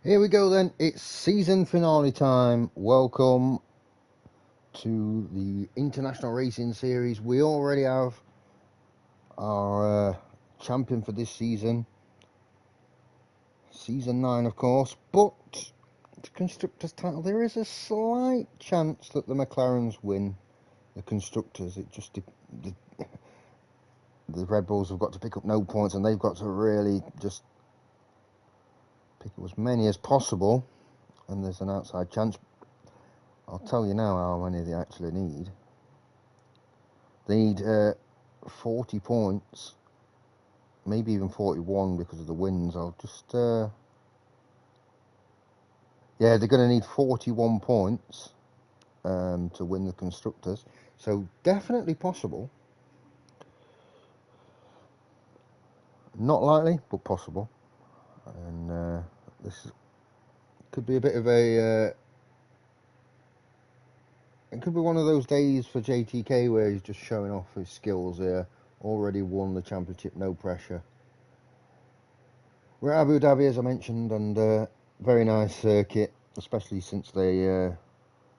Here we go then, it's season finale time. Welcome to the International Racing Series. We already have our champion for this season. Season 9, of course, but the Constructors title, there is a slight chance that the McLarens win the Constructors. It just, the Red Bulls have got to pick up no points and they've got to really just pick up as many as possible, and there's an outside chance. I'll tell you now how many they actually need. They need 40 points, maybe even 41 because of the wins. I'll just, yeah, they're going to need 41 points to win the Constructors. So definitely possible. Not likely, but possible. And this could be a bit of a... it could be one of those days for JTK where he's just showing off his skills here. Already won the championship, no pressure. We're at Abu Dhabi, as I mentioned, and very nice circuit, especially since they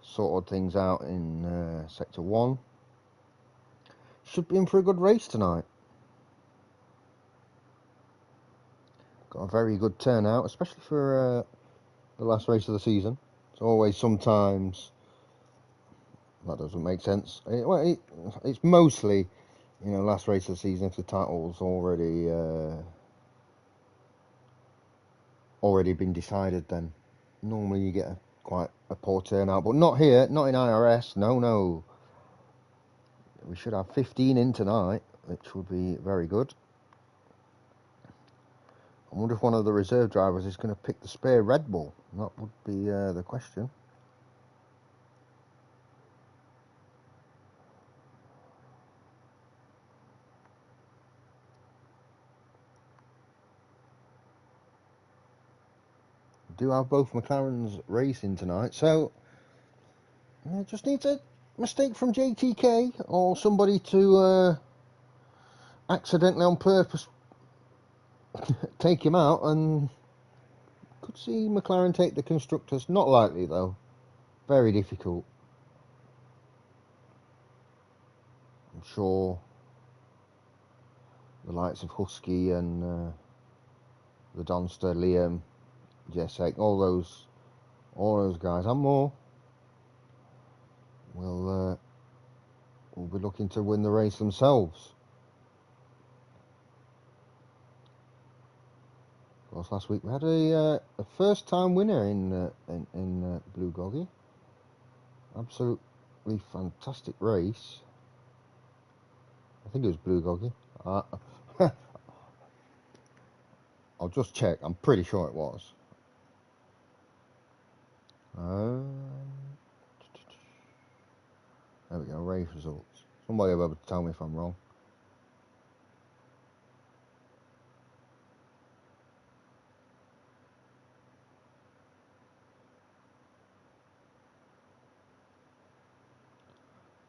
sorted things out in Sector 1. Should be in for a good race tonight. Got a very good turnout, especially for the last race of the season. It's always sometimes... that doesn't make sense. It's mostly, last race of the season if the title's already been decided, then normally you get quite a poor turnout, but not here, not in IRS. No, we should have 15 in tonight, which would be very good. I wonder if one of the reserve drivers is going to pick the spare Red Bull. That would be the question. We do have both McLarens racing tonight, so just needs a mistake from JTK or somebody to accidentally on purpose take him out, and could see McLaren take the Constructors. Not likely though, very difficult. I'm sure the likes of Husky and the Donster, Liam, Jessek, all those guys and more will be looking to win the race themselves. Of course, last week we had a first-time winner in Blue Goggy. Absolutely fantastic race. I think it was Blue Goggy. I'll just check. I'm pretty sure it was. There we go. Race results. Somebody will be able to tell me if I'm wrong.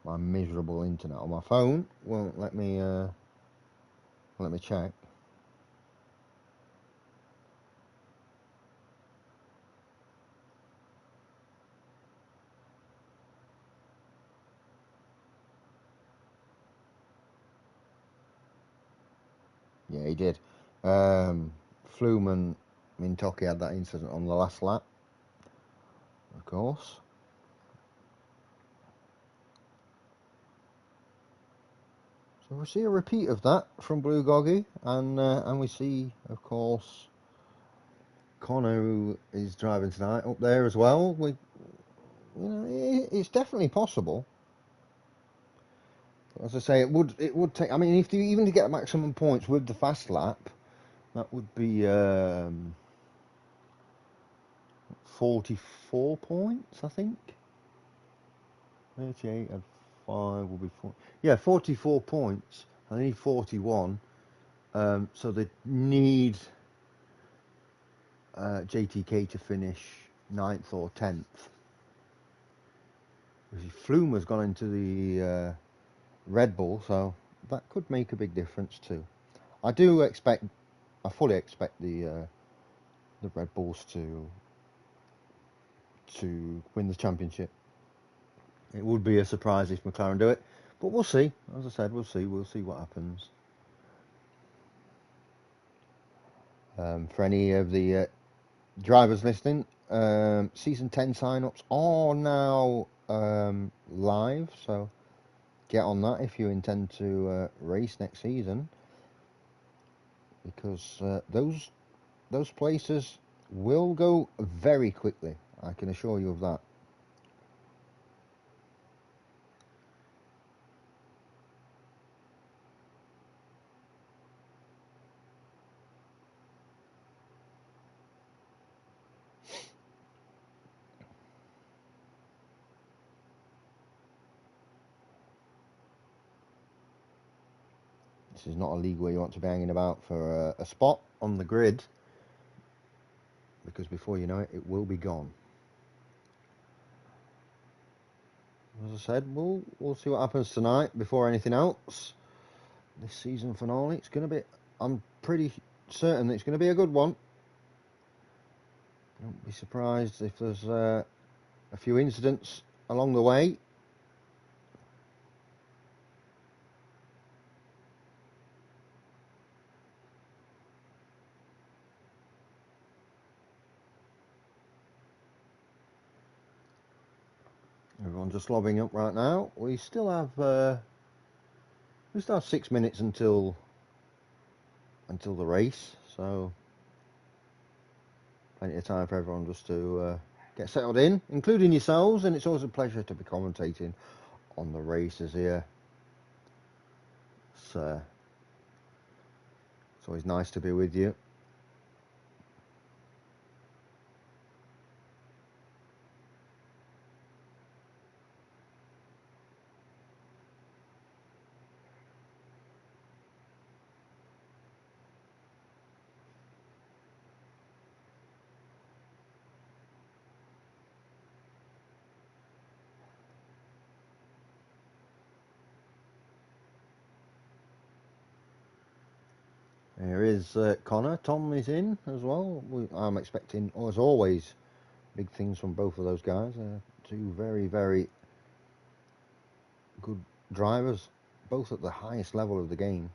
My miserable internet on my phone won't let me check. Yeah, he did. Flume and Mintoki had that incident on the last lap, of course. So we see a repeat of that from Blue Goggy, and we see, of course, Connor, who is driving tonight, up there as well. It's definitely possible. As I say, it would take. I mean, if you even to get maximum points with the fast lap, that would be 44 points, I think. 38 and 5 will be 4. Yeah, 44 points. I need 41. So they need JTK to finish 9th or 10th. Flume has gone into the Red Bull, so that could make a big difference too. I fully expect the Red Bulls to to win the championship. It would be a surprise if McLaren do it, but we'll see. As I said, we'll see what happens. For any of the drivers listening, season 10 sign-ups are now live, so get on that if you intend to race next season, because those places will go very quickly. I can assure you of that. This is not a league where you want to be hanging about for a spot on the grid, because before you know it, it will be gone. As I said, we'll see what happens tonight before anything else. This season finale, it's going to be, I'm pretty certain that it's going to be a good one. Don't be surprised if there's a few incidents along the way. Everyone's just lobbing up right now. We still have 6 minutes until the race, so plenty of time for everyone just to get settled in, including yourselves. And it's always a pleasure to be commentating on the races here. It's always nice to be with you. There is Connor. Tom is in as well. I'm expecting, as always, big things from both of those guys. Two very, very good drivers, both at the highest level of the game.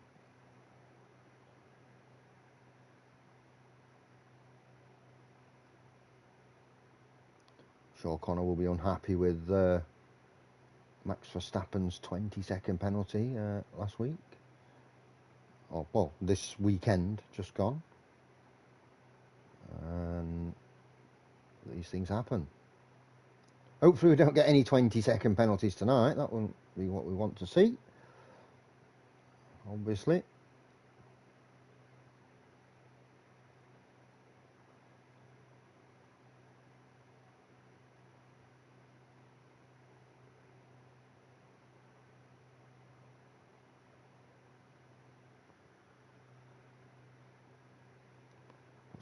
Sure, Connor will be unhappy with Max Verstappen's 20-second penalty last week. Oh, well, this weekend just gone. And these things happen. Hopefully we don't get any 20-second penalties tonight. That wouldn't be what we want to see, obviously.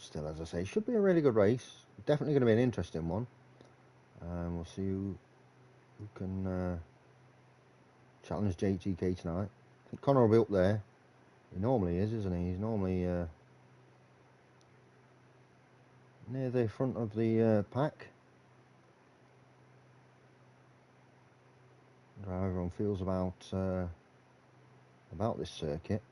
Still, as I say, should be a really good race. Definitely going to be an interesting one. We'll see who can challenge JTK tonight. I think Connor will be up there. He normally is, isn't he? He's normally near the front of the pack. How everyone feels about this circuit.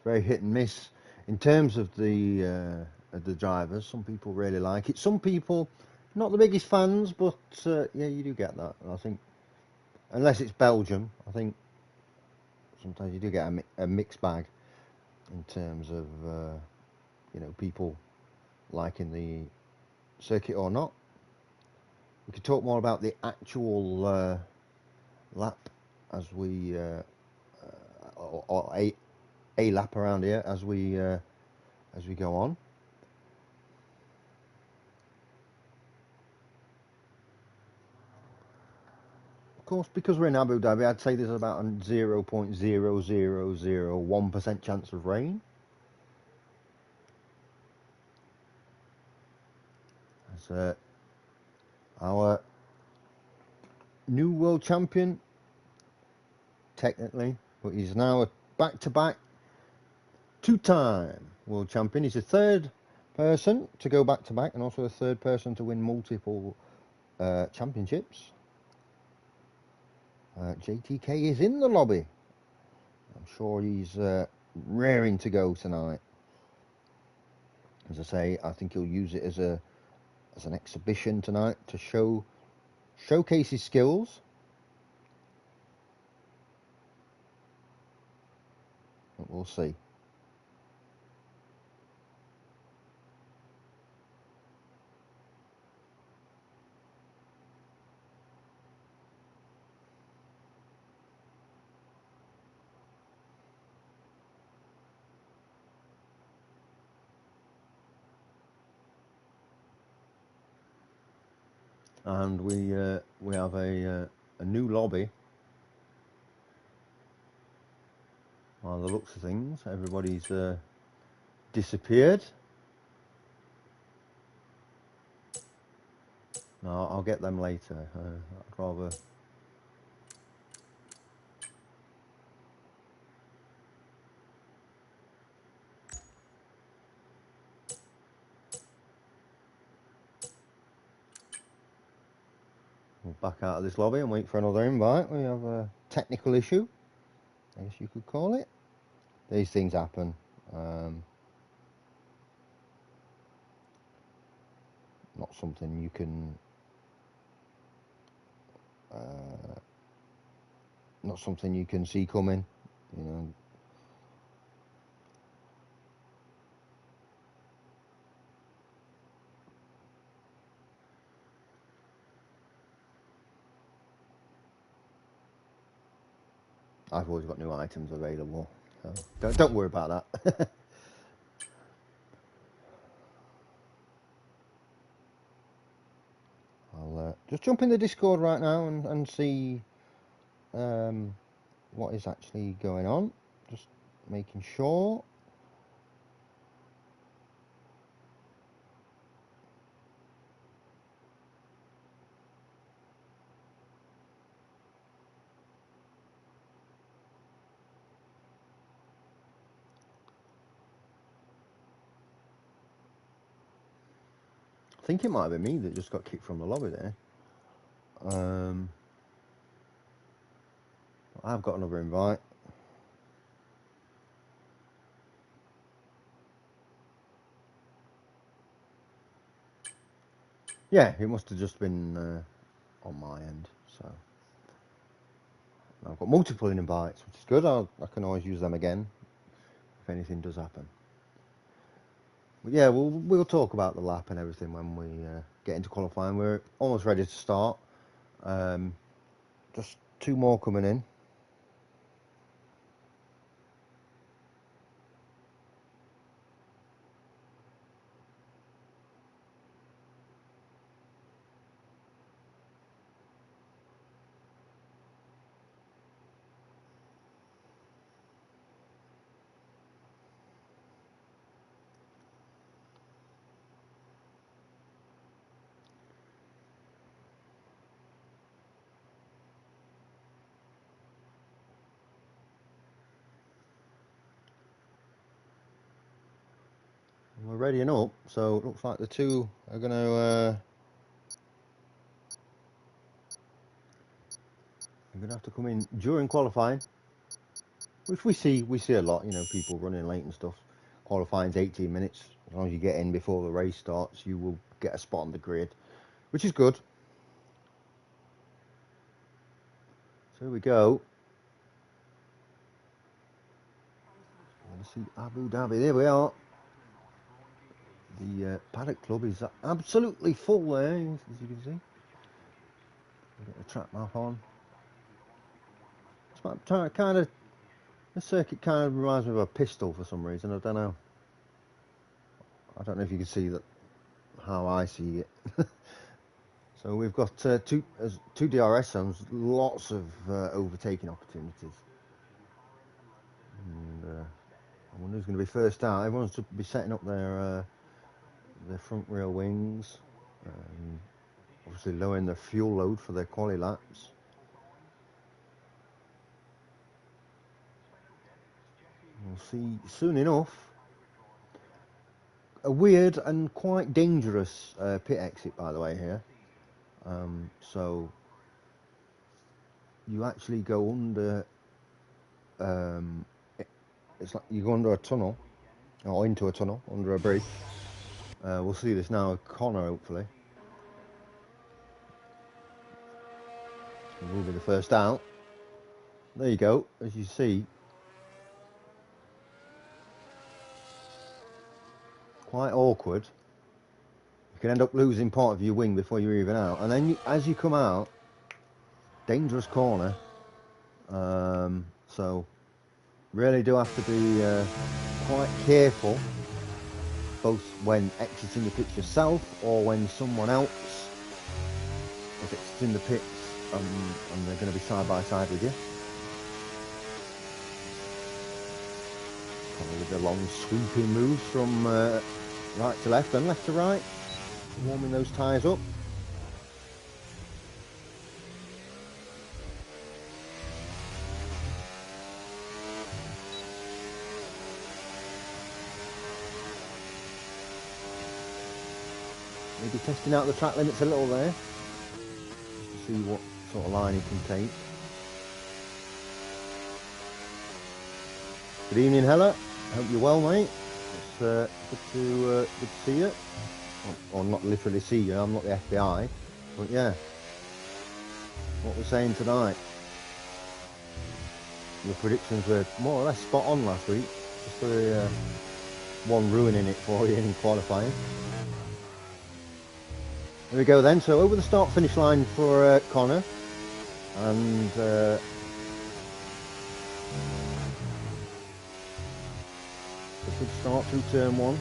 Very hit and miss in terms of the drivers. Some people really like it. Some people, not the biggest fans, but yeah, you do get that. And I think, unless it's Belgium, I think sometimes you do get a mixed bag in terms of people liking the circuit or not. We could talk more about the actual lap as we or a lap around here as we go on. Of course, because we're in Abu Dhabi, I'd say there's about a 0.0001% chance of rain. As our new world champion, technically, but he's now a back-to-back two-time world champion. He's the third person to go back to back, and also the third person to win multiple championships. JTK is in the lobby. I'm sure he's raring to go tonight. As I say, I think he'll use it as an exhibition tonight to showcase his skills. But we'll see. And we have a new lobby. By the looks of things, everybody's disappeared. No, I'll get them later. I'd rather. We'll back out of this lobby and wait for another invite. We have a technical issue, I guess you could call it. These things happen. Not something you can. Not something you can see coming, you know. I've always got new items available, so don't worry about that. I'll just jump in the Discord right now and see what is actually going on. Just making sure. I think it might have been me that just got kicked from the lobby there. I've got another invite. Yeah, it must have just been on my end. So I've got multiple invites, which is good. I can always use them again if anything does happen. But yeah, we'll talk about the lap and everything when we get into qualifying. We're almost ready to start. Just 2 more coming in. We're readying up, so it looks like the 2 are going to have to come in during qualifying, which we see a lot. You know, people running late and stuff. Qualifying's 18 minutes. As long as you get in before the race starts, you will get a spot on the grid, which is good. So here we go. Let's see Abu Dhabi. There we are. The paddock club is absolutely full there, as you can see. We've got the track map on. It's kind of, the circuit kind of reminds me of a pistol for some reason. I don't know. I don't know if you can see that how I see it. So we've got two DRS zones, lots of overtaking opportunities. And I wonder who's going to be first out. Everyone's to be setting up their front rear wings, obviously lowering their fuel load for their quali laps. We'll see soon enough. a weird and quite dangerous pit exit, by the way, here. So you actually go under. It's like you go under a tunnel, or into a tunnel under a bridge. We'll see this now at Connor, hopefully. Will be the first out. There you go. As you see, quite awkward. You can end up losing part of your wing before you're even out, and then as you come out, dangerous corner. So really do have to be quite careful, both when exiting the pits yourself or when someone else is exiting the pits and they're going to be side by side with you. Probably with the long sweeping moves from right to left and left to right, warming those tyres up. Maybe testing out the track limits a little there, just to see what sort of line he can take. Good evening, Hella. Hope you're well, mate. It's good to see you. Or not literally see you. I'm not the FBI, but yeah. What we're saying tonight. Your predictions were more or less spot on last week. Just the one ruining it for you in qualifying. There we go then, so over the start-finish line for Connor, and good start through turn 1,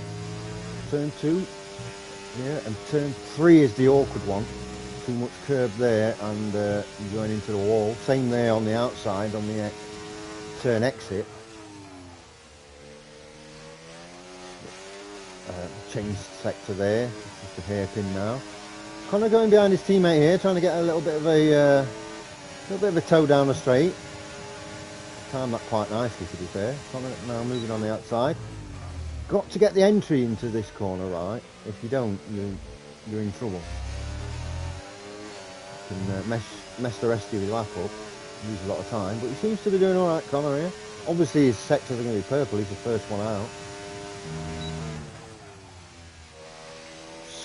turn 2, yeah, and turn 3 is the awkward one, too much curb there, and you're going into the wall, same there on the outside, on the turn exit. Change sector there, just a hairpin now. Connor going behind his teammate here, trying to get a little bit of a toe down the straight. Timed that quite nicely, to be fair. Connor now moving on the outside. Got to get the entry into this corner right. If you don't, you're in trouble. You can mess the rest of your lap up, lose a lot of time. But he seems to be doing all right, Connor here. Obviously his sectors are going to be purple. He's the first one out.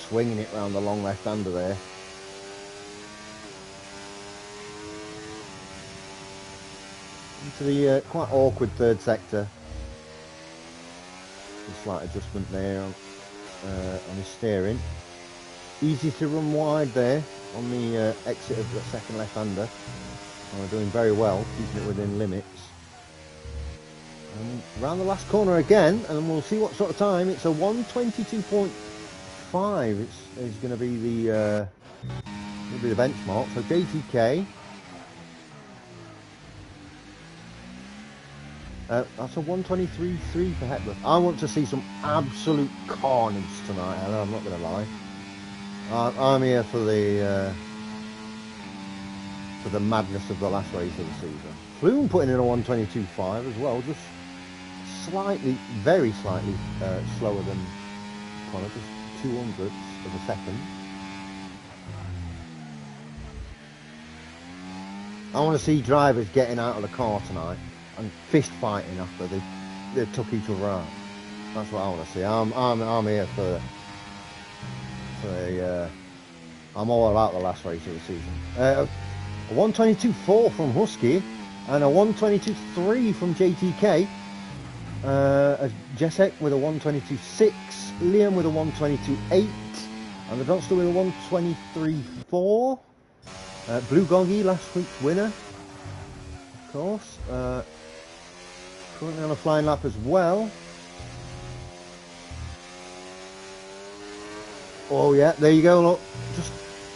Swinging it round the long left-hander there. Into the quite awkward third sector. A slight adjustment there on his steering. Easy to run wide there on the exit of the second left-hander. Doing very well, keeping it within limits. And round the last corner again, and we'll see what sort of time. It's a 1:22.5. Is going to be the benchmark. So JTK. That's a 1:23.3 for Hepworth. I want to see some absolute carnage tonight, and I'm not going to lie. I'm here for the madness of the last race of the season. Flume putting in a 1:22.5 as well, just slightly, very slightly slower than Connor, just 200ths of a second. I want to see drivers getting out of the car tonight and fist fighting after they took each other out. That's what I want to see. I'm here for I'm all about the last race of the season. A 1:22.4 from Husky and a 1:22.3 from JTK. Jacek with a 1:22.6, Liam with a 1:22.8, and the Donster with a 1:23.4. Blue Goggy, last week's winner, of course. Currently on a flying lap as well. Oh yeah, there you go, look, just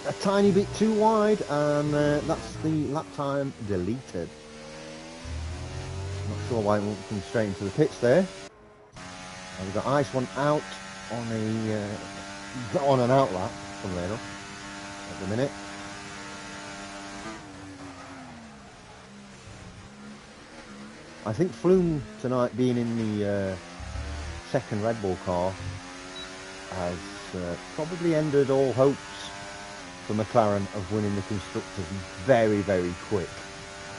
a tiny bit too wide, and that's the lap time deleted. Not sure why it won't come straight into the pits there. And we've got Ice One out on an out lap, funnily enough, at the minute. I think Flume tonight being in the second Red Bull car has probably ended all hopes for McLaren of winning the Constructors very, very quick.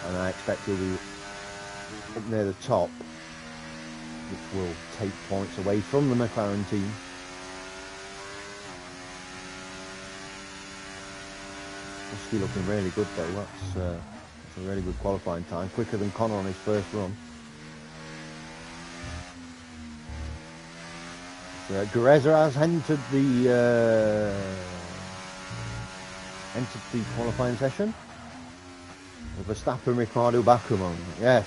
And I expect he'll be up near the top, which will take points away from the McLaren team. Must be looking really good though. That's a really good qualifying time, quicker than Connor on his first run. So, Gareza has entered the qualifying session. Verstappen, Ricciardo back on. Yes.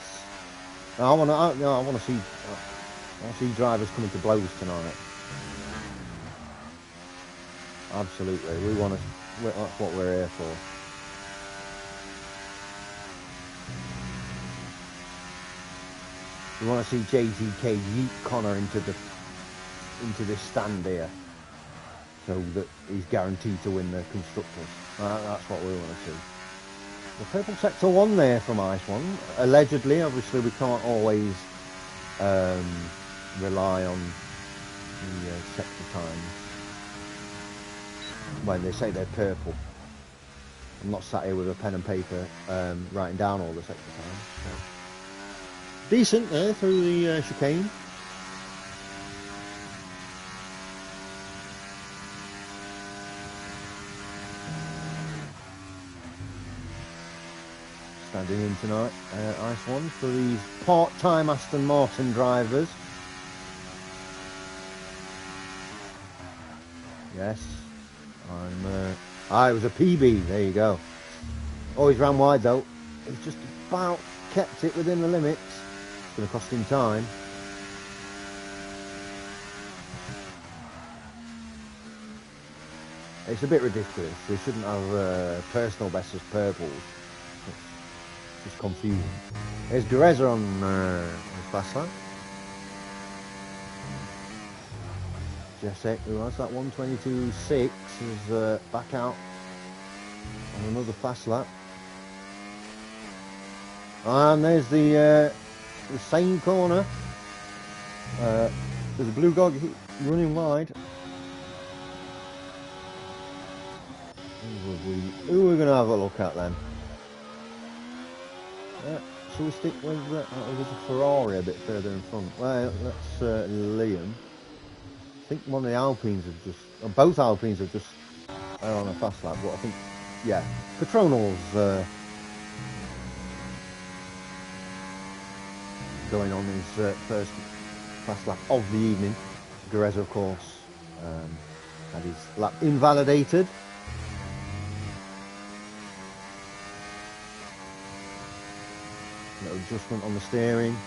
I want to see drivers coming to blows tonight. Absolutely. That's what we're here for. We want to see JTK yeet Connor into this stand here, so that he's guaranteed to win the Constructors. That's what we want to see. The purple sector 1 there from Ice 1. Allegedly, obviously we can't always rely on the sector times when they say they're purple. I'm not sat here with a pen and paper writing down all the sector times. So. Decent there through the chicane. Standing in tonight, Ice 1 for these part-time Aston Martin drivers. Yes, I was a PB, there you go. Always ran wide though. He's just about kept it within the limits. It's going to cost him time. It's a bit ridiculous. They shouldn't have personal bests as purples. It's confusing. There's Gareza on his fast lap. Jessic, who has that 1:22.6, is back out on another fast lap. And there's the same corner. There's a blue dog running wide. Who are we going to have a look at then? So we stick with there's a Ferrari a bit further in front. Well, that's Liam. I think one of the Alpines have just, or both Alpines have just are on a fast lap, but I think, yeah, Petronal's going on his first fast lap of the evening. Gareza, of course, had his lap invalidated. Little adjustment on the steering.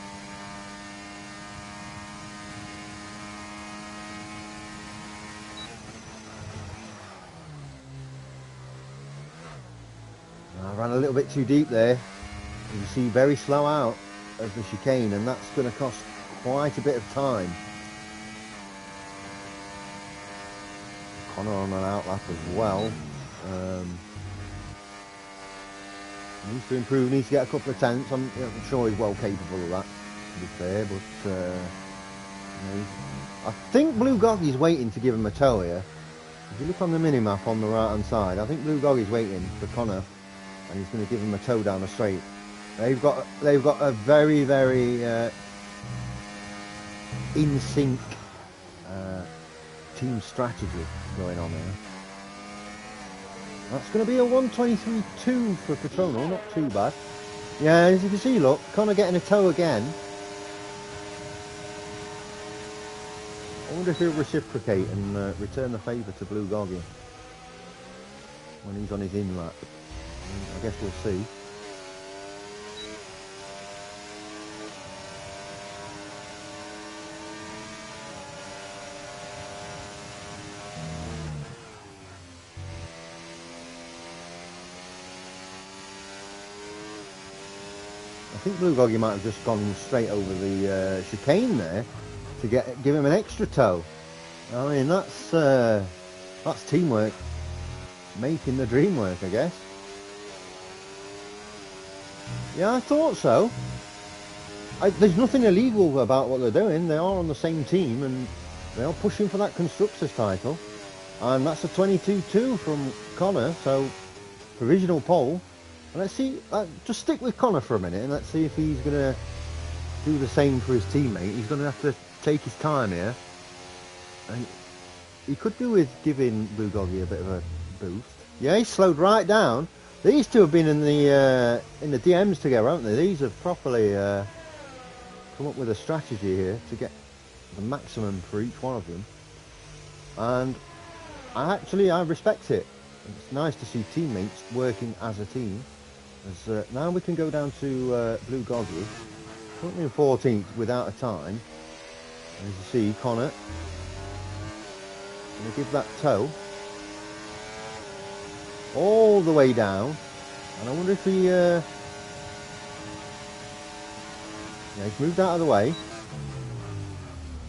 I ran a little bit too deep there. You see, very slow out of the chicane, and that's going to cost quite a bit of time. Connor on an outlap as well. Needs to improve, needs to get a couple of tenths. I'm sure he's well capable of that, to be fair, but I think Blue Goggy's waiting to give him a tow here. If you look on the mini-map on the right hand side, I think Blue Goggy's waiting for Connor, and he's going to give him a tow down the straight. They've got a very, very in sync team strategy going on here. That's going to be a 1:23.2 for Petronal, not too bad. Yeah, as you can see, look, Connor getting a tow again. I wonder if he'll reciprocate and return the favour to Blue Goggy when he's on his in lap. I guess we'll see. I think Blue Goggy might have just gone straight over the chicane there to give him an extra tow. I mean, that's teamwork making the dream work, I guess. Yeah, I thought so. There's nothing illegal about what they're doing. They are on the same team, and They are pushing for that Constructors title. And that's a 22-2 from Connor, so provisional pole. And let's see, just stick with Connor for a minute and let's see if he's going to do the same for his teammate. He's going to have to take his time here. And he could do with giving Blue Goggy a bit of a boost. Yeah, he slowed right down. These two have been in the DMs together, haven't they? These have properly come up with a strategy here to get the maximum for each one of them. And I respect it. It's nice to see teammates working as a team. As, now we can go down to Blue Goggy, currently in 14th without a time. As you see, Connor going to give that toe all the way down, and I wonder if he yeah, he's moved out of the way.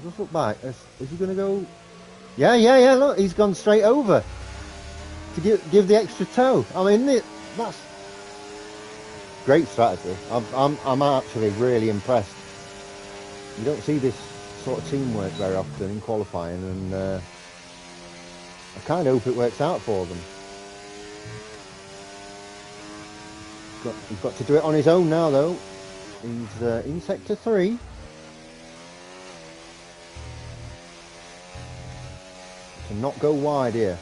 Just look back. Is he going to go? Yeah, look, he's gone straight over to give the extra toe. I mean, that's great strategy. I'm actually really impressed. You don't see this sort of teamwork very often in qualifying, and I kind of hope it works out for them. He's got to do it on his own now, though. He's in sector 3. To not go wide here.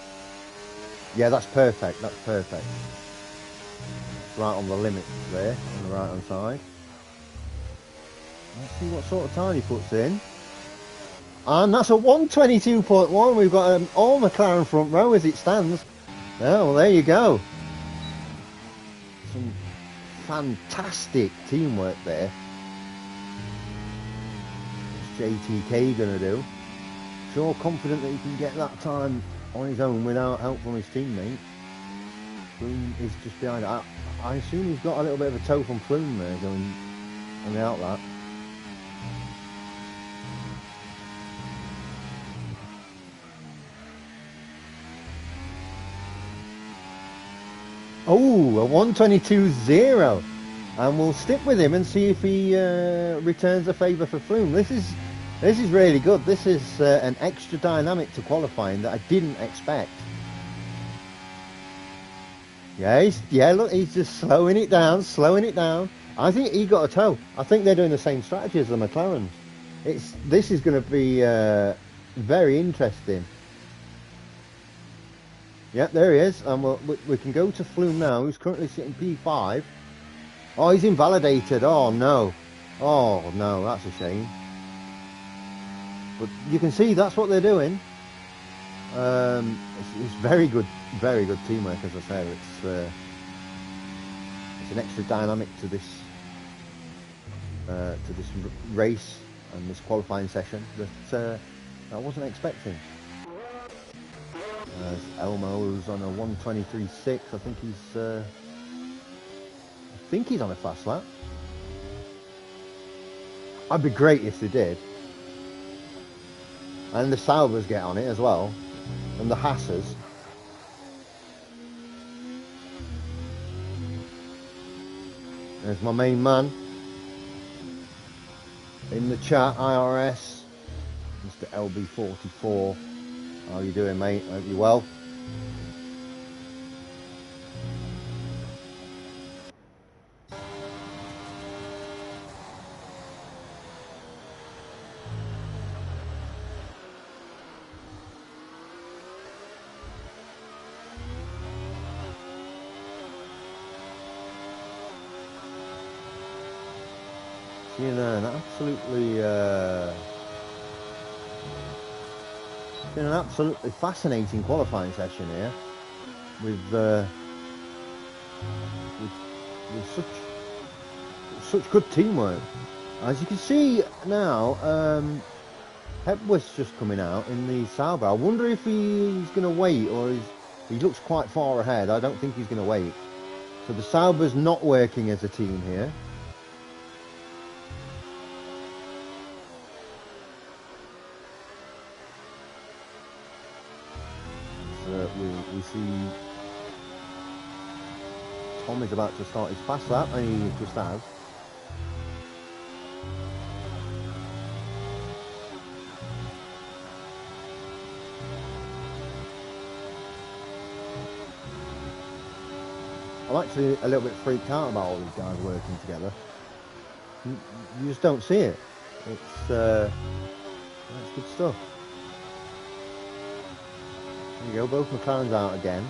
Yeah, that's perfect. That's perfect. Right on the limit there, on the right hand side. Let's see what sort of time he puts in. And that's a 122.1. We've got an all McLaren front row as it stands. Oh, well, there you go. Some fantastic teamwork there. What's JTK going to do? Sure, confident that he can get that time on his own without help from his teammate. Flume is just behind. I assume he's got a little bit of a toe from Flume there going on the outlap. Oh, a 122.0, and we'll stick with him and see if he returns a favour for Flume. This is really good. This is an extra dynamic to qualifying that I didn't expect. Yeah, look, he's just slowing it down. I think he got a toe. I think they're doing the same strategy as the McLarens. This is going to be very interesting. Yep, there he is, and we can go to Flume now, who's currently sitting P5. Oh, he's invalidated. Oh no, that's a shame. But you can see that's what they're doing. It's very good teamwork, as I said. It's an extra dynamic to this race and this qualifying session that I wasn't expecting. Elmo's on a 123.6. I think he's on a fast lap. I'd be great if they did. And the Saubers get on it as well, and the Hassers. There's my main man in the chat, IRS, Mr. LB44. How you doing, mate? Hope you're well. You know, been an absolutely fascinating qualifying session here with such good teamwork. As you can see now, Hepworth's just coming out in the Sauber. I wonder if he's going to wait, or he looks quite far ahead. I don't think he's going to wait. So the Sauber's not working as a team here. We see Tom is about to start his fast lap, and he just has. I'm actually a little bit freaked out about all these guys working together. You just don't see it. It's good stuff. There you go, both McLarens out again.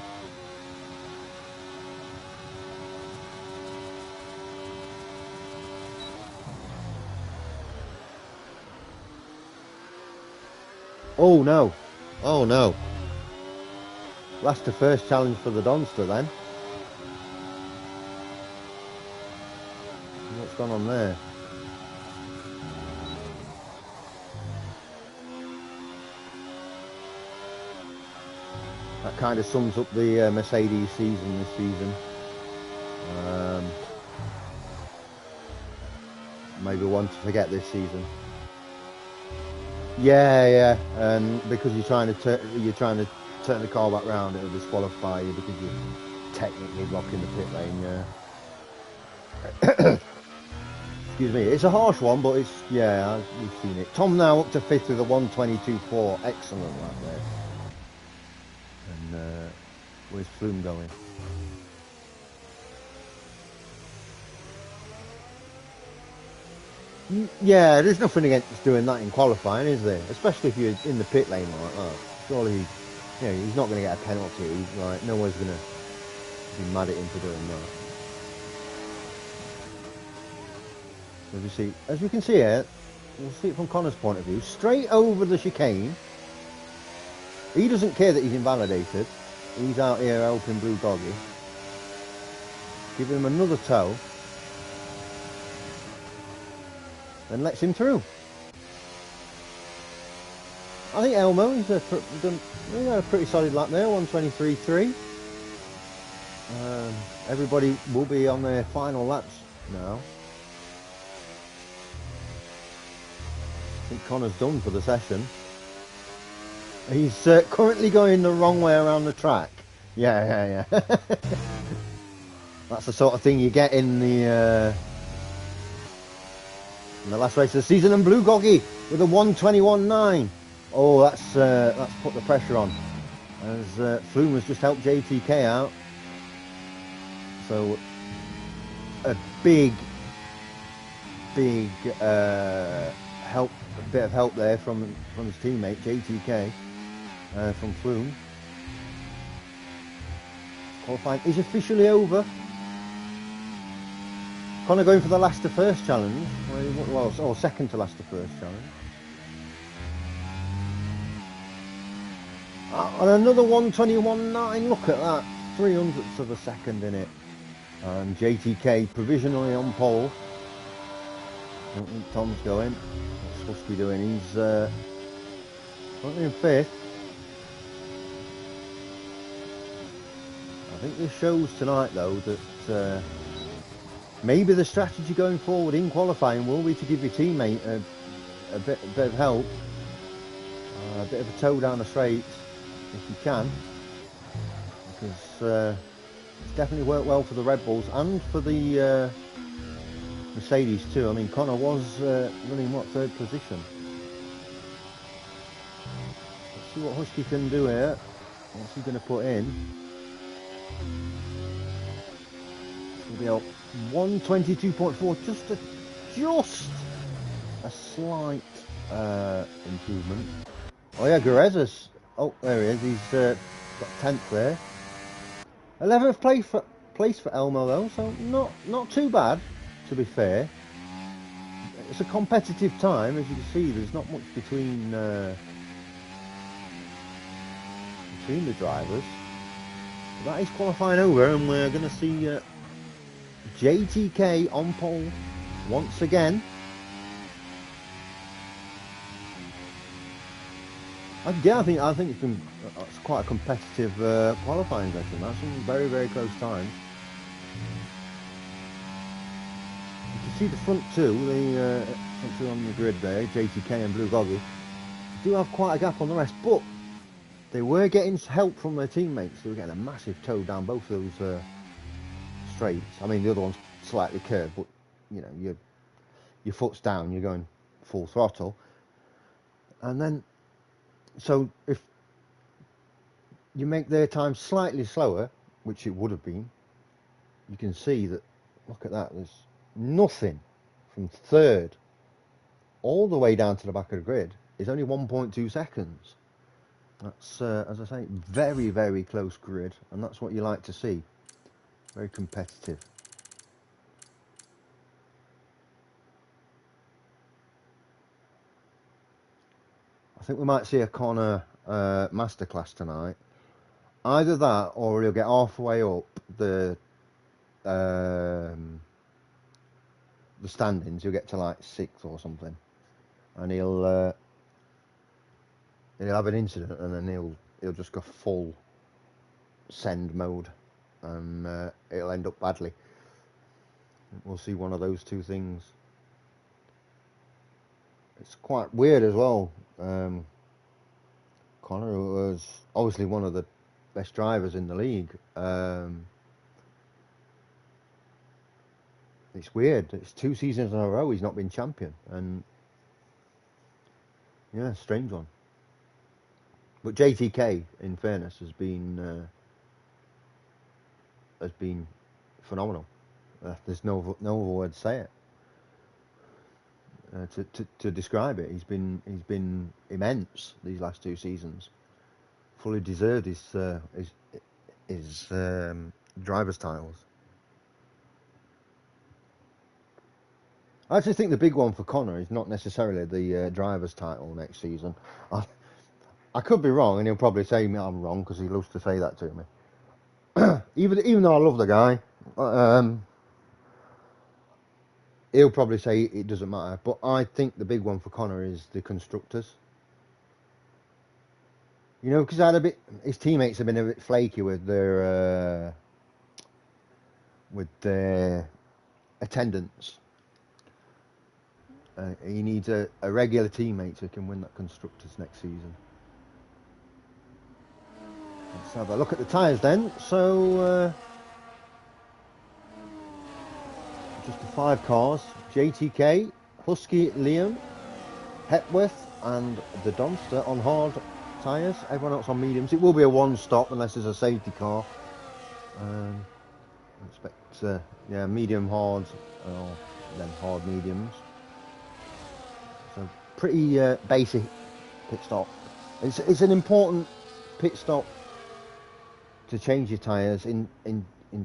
Oh no, oh no. That's the first challenge for the Donster then. What's gone on there? That kind of sums up the Mercedes season this season. Maybe one to forget this season. Yeah, and because you're trying to turn the car back round, it'll disqualify you because you're technically blocking the pit lane. Yeah. Excuse me. It's a harsh one, but it's we've seen it. Tom now up to 5th with a 1:22.4. Excellent lap there. And where's Flume going? Yeah, there's nothing against doing that in qualifying, is there? Especially if you're in the pit lane like that. Surely, he's not going to get a penalty. Like, no one's going to be mad at him for doing that. As we can see here, we'll see it from Connor's point of view. Straight over the chicane. He doesn't care that he's invalidated. He's out here helping Blue Doggy. Give him another toe. And lets him through. I think Elmo, he's done a pretty solid lap there, 1:23.3. Everybody will be on their final laps now. I think Connor's done for the session. He's currently going the wrong way around the track. Yeah. That's the sort of thing you get in the last race of the season. And Blue Goggy with a 1:21.9. Oh, that's put the pressure on. As Flume has just helped JTK out. So a big help, a bit of help there from his teammate JTK from Flume. Qualifying is officially over. Connor going for the last to first challenge. Well, second to last to first challenge. And another 1:21.9. Look at that, 300ths of a second in it. And JTK provisionally on pole. I don't think Tom's going. What's Husky doing? He's currently in 5th. I think this shows tonight, though, that maybe the strategy going forward in qualifying will be to give your teammate a bit of help, a bit of a toe down the straight if you can, because it's definitely worked well for the Red Bulls and for the Mercedes too. I mean, Connor was running 3rd position. Let's see what Husky can do here. What's he going to put in? He'll be up 1:22.4, just a slight improvement. Oh yeah, Guerreza's. Oh, there he is. He's got 10th there. 11th place for Elmo though, so not too bad, to be fair. It's a competitive time, as you can see. There's not much between the drivers. That is qualifying over, and we're going to see JTK on pole once again. Yeah, I think it's quite a competitive qualifying session. That's some very, very close times. You can see the front two, on the grid there, JTK and Blue Goggy, do have quite a gap on the rest, but they were getting help from their teammates. They were getting a massive toe down both of those straights. I mean, the other one's slightly curved, but your foot's down, you're going full throttle. And then, so if you make their time slightly slower, which it would have been, you can see that, look at that, there's nothing from third all the way down to the back of the grid is only 1.2 seconds. That's, as I say, very, very close grid, and that's what you like to see. Very competitive. I think we might see a Connor masterclass tonight. Either that, or he'll get halfway up the standings. He'll get to like 6th or something, and he'll have an incident, and then he'll just go full send mode, and it'll end up badly. We'll see one of those two things. It's quite weird as well. Connor was obviously one of the best drivers in the league. It's weird. It's 2 seasons in a row he's not been champion, and yeah, strange one. But JTK, in fairness, has been phenomenal. There's no other word to say it. To describe it, he's been immense these last 2 seasons. Fully deserved his driver's titles. I actually think the big one for Connor is not necessarily the driver's title next season. I could be wrong, and he'll probably say I'm wrong because he loves to say that to me. even though I love the guy, he'll probably say it doesn't matter. But I think the big one for Connor is the constructors. You know, because his teammates have been a bit flaky with their attendance. He needs a regular teammate who can win that constructors next season. Let's have a look at the tyres then. So just the 5 cars: JTK, Husky, Liam, Hepworth, and the Donster on hard tyres. Everyone else on mediums. It will be a 1-stop unless there's a safety car. I expect medium hards, then hard mediums. So pretty basic pit stop. It's an important pit stop to change your tyres in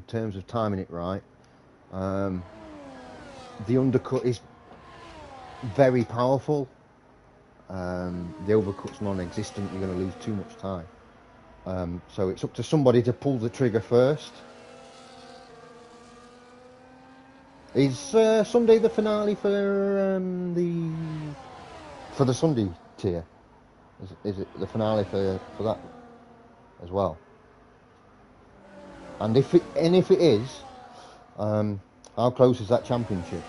terms of timing it right. The undercut is very powerful. The overcut's non-existent. You're going to lose too much time. So it's up to somebody to pull the trigger first. Is Sunday the finale for the Sunday tier? Is it the finale for that as well? And if it is, how close is that championship?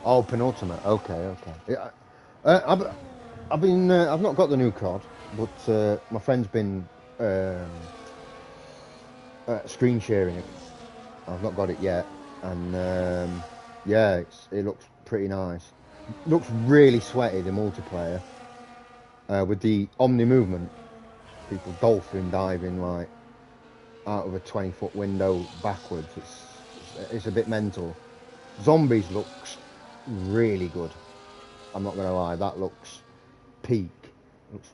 Oh, penultimate. Okay. Yeah, I've not got the new card, but my friend's been screen sharing it. I've not got it yet, and yeah, it looks pretty nice. Looks really sweaty, the multiplayer, with the omni movement. People dolphin diving like out of a 20-foot window backwards. It's a bit mental. Zombies looks really good. I'm not gonna lie, that looks peak. Looks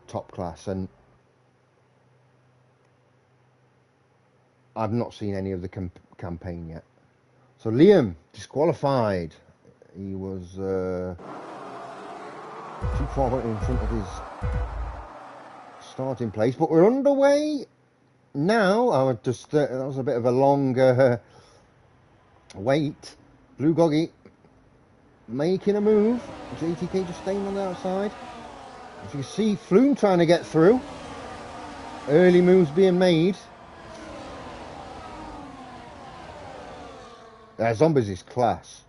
top class, and I've not seen any of the campaign yet. So Liam disqualified. He was too far in front of his starting place, but we're underway now. That was a bit of a long wait. Blue Goggy making a move. JTK just staying on the outside. As you can see, Flume trying to get through. Early moves being made. Zombies is class.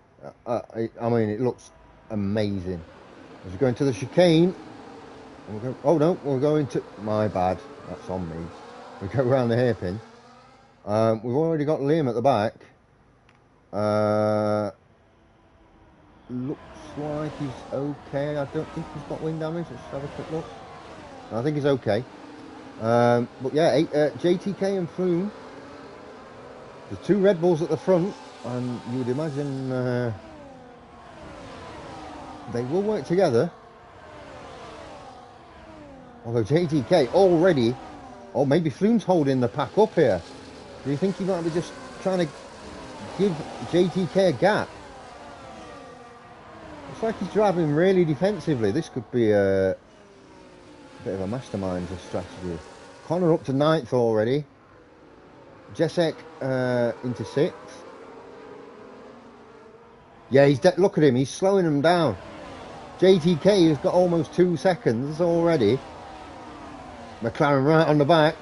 I mean, it looks amazing. As we go into the chicane, we're going to... My bad, that's on me. We go around the hairpin. We've already got Liam at the back. looks like he's okay. I don't think he's got wing damage. Let's have a quick look. I think he's okay. But yeah, JTK and Flume, the two Red Bulls at the front, and you would imagine they will work together. Although JTK already, or maybe Flume's holding the pack up here. Do you think he might be just trying to give JTK a gap? Looks like he's driving really defensively. This could be a bit of a mastermind strategy. Connor up to 9th already. Jacek into 6th. Yeah, look at him. He's slowing him down. JTK has got almost 2 seconds already. McLaren right on the back.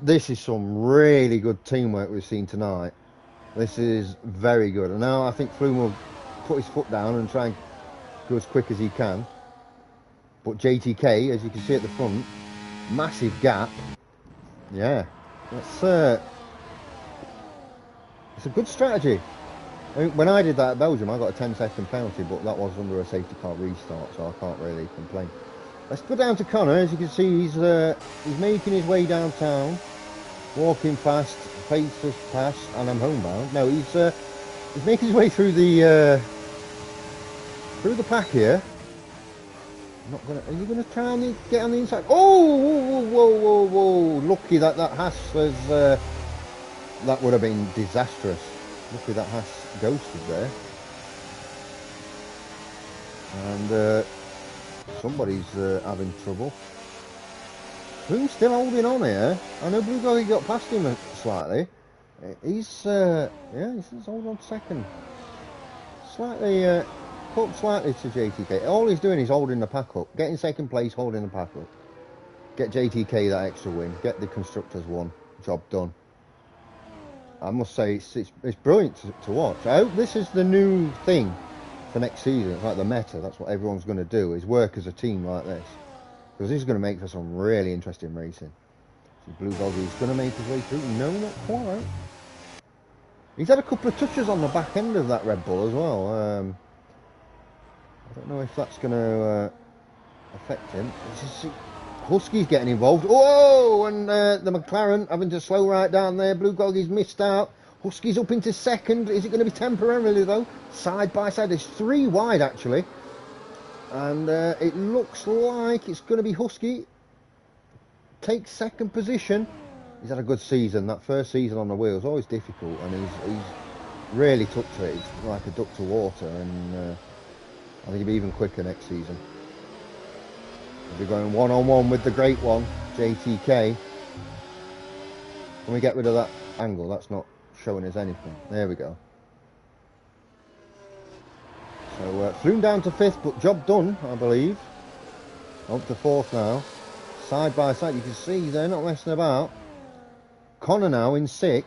This is some really good teamwork we've seen tonight. This is very good. And now I think Flume will put his foot down and try and go as quick as he can. But JTK, as you can see at the front, massive gap. Yeah, it's a good strategy. I mean, when I did that at Belgium, I got a 10-second penalty, but that was under a safety car restart, so I can't really complain. Let's go down to Connor. As you can see, he's making his way downtown, walking fast, faces past, and I'm homebound. No, he's making his way through the pack here. Are you gonna try and get on the inside? Oh, whoa! Lucky that Haas was. That would have been disastrous. Lucky that Haas ghosted there. And somebody's having trouble. Flume's still holding on here. I know Blue Doggy got past him slightly. He's holding on second. Slightly. Up slightly to JTK. All he's doing is holding the pack up. Getting second place, holding the pack up. Get JTK that extra win. Get the Constructors one. Job done. I must say, it's brilliant to watch. I hope this is the new thing for next season. It's like the meta. That's what everyone's going to do, is work as a team like this. Because this is going to make for some really interesting racing. So Blue Doggy's going to make his way through. No, not quite. He's had a couple of touches on the back end of that Red Bull as well. I don't know if that's going to affect him. Husky's getting involved. Oh, and the McLaren having to slow right down there. Blue Doggy's missed out. Husky's up into second. Is it going to be temporarily, though? Side by side. There's 3 wide, actually. And it looks like it's going to be Husky. Takes second position. He's had a good season. That first season on the wheels, always difficult. And he's really took to it. It's like a duck to water. And I think he'll be even quicker next season. He'll be going one-on-one with the great one, JTK. Can we get rid of that angle? That's not showing us anything. There we go. So Flume down to 5th, but job done, I believe. Up to 4th now. Side by side, you can see they're not messing about. Connor now in 6th.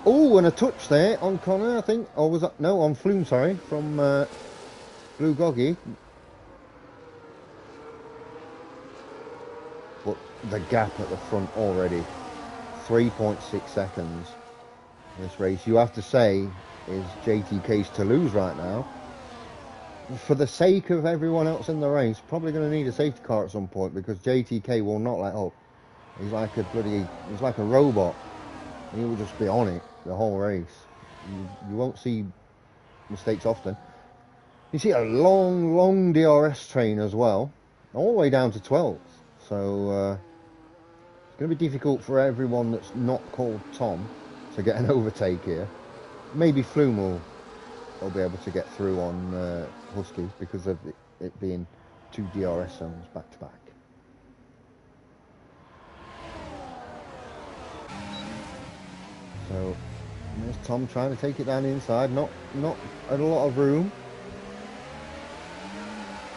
Oh, and a touch there on Connor, I think. Or was that? No, on Flume, sorry, from Blue Doggy. But the gap at the front already. 3.6 seconds in this race. You have to say is JTK's to lose right now. For the sake of everyone else in the race, probably going to need a safety car at some point, because JTK will not let up. He's like a robot. He will just be on it the whole race. You won't see mistakes often. You see a long DRS train as well, all the way down to 12th. So it's going to be difficult for everyone that's not called Tom to get an overtake here. Maybe Flume will be able to get through on Husky because of it being 2 DRS zones back to back. So there's Tom trying to take it down the inside, not at a lot of room.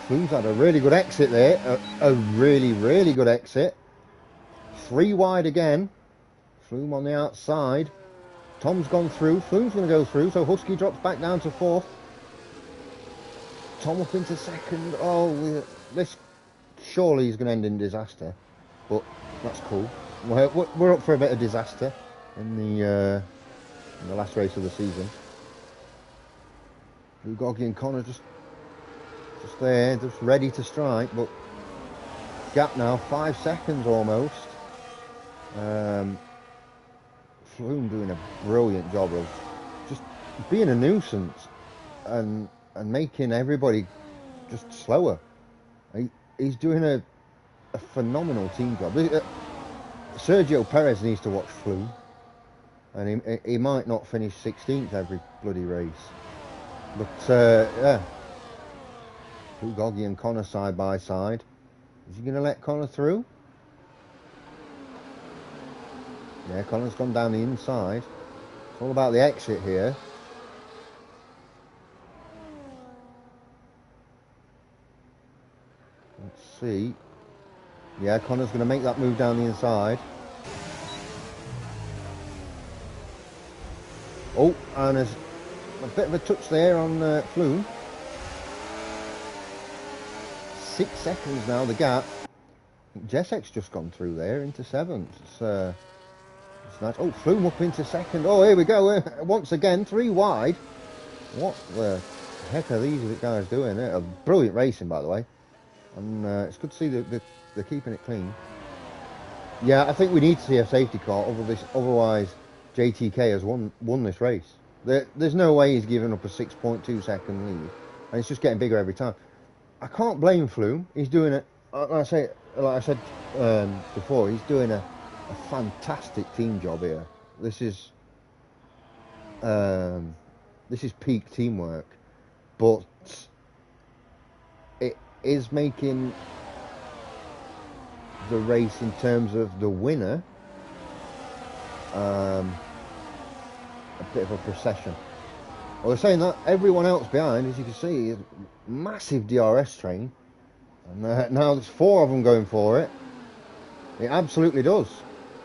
Flume's had a really good exit there, a really good exit. 3 wide again. Flume on the outside. Tom's gone through, Flume's going to go through, so Husky drops back down to 4th. Tom up into 2nd. Oh, this surely is going to end in disaster, but that's cool. We're up for a bit of disaster in the last race of the season. Lugogi and Connor just there, just ready to strike, but gap now 5 seconds almost. Flume doing a brilliant job of just being a nuisance and making everybody just slower. He's doing a phenomenal team job. Sergio Perez needs to watch Flume, and he might not finish 16th every bloody race. But yeah, Lugogi and Connor side by side. Is he going to let Connor through? Yeah, Connor's gone down the inside. It's all about the exit here. Let's see. Yeah, Connor's going to make that move down the inside. Oh, and there's a bit of a touch there on Flume. 6 seconds now, the gap. Jessek's just gone through there into 7th. It's nice. Oh, Flume up into 2nd. Oh, here we go. Once again, 3 wide. What the heck are these guys doing? Brilliant racing, by the way. And it's good to see that they're keeping it clean. Yeah, I think we need to see a safety car. Otherwise, JTK has won this race. There's no way he's giving up a 6.2 second lead. And it's just getting bigger every time. I can't blame Flume. He's doing it, like I said before, he's doing a fantastic team job here. This is peak teamwork, but it is making the race in terms of the winner a bit of a procession. Well, they're saying that everyone else behind, as you can see, is a massive DRS train, and now there's 4 of them going for it. It absolutely does.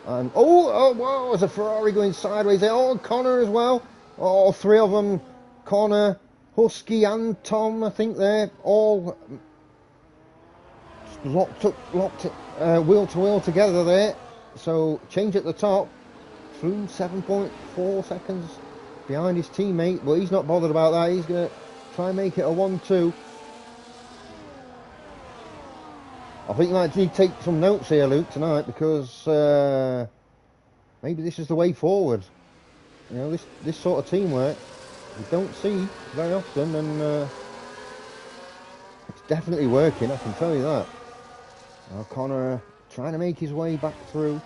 And whoa, there's a Ferrari going sideways there. Oh, Connor as well. Oh, 3 of them. Connor, Husky and Tom, I think they're all locked wheel to wheel together there. So change at the top. Flume 7.4 seconds behind his teammate, but he's not bothered about that. He's going to try and make it a 1-2. I think you might need to take some notes here, Luke, tonight, because maybe this is the way forward. You know, this sort of teamwork we don't see very often, and it's definitely working, I can tell you that. Now Connor trying to make his way back through.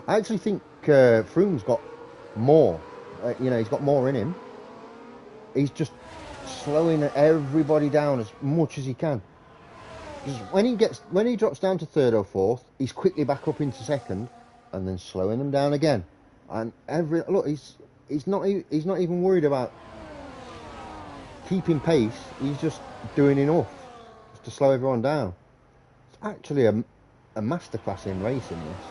I actually think Froome's got more. He's got more in him. He's just slowing everybody down as much as he can. Because when he drops down to 3rd or 4th, he's quickly back up into 2nd, and then slowing them down again. And he's not even worried about keeping pace. He's just doing enough just to slow everyone down. It's actually a masterclass in racing, this.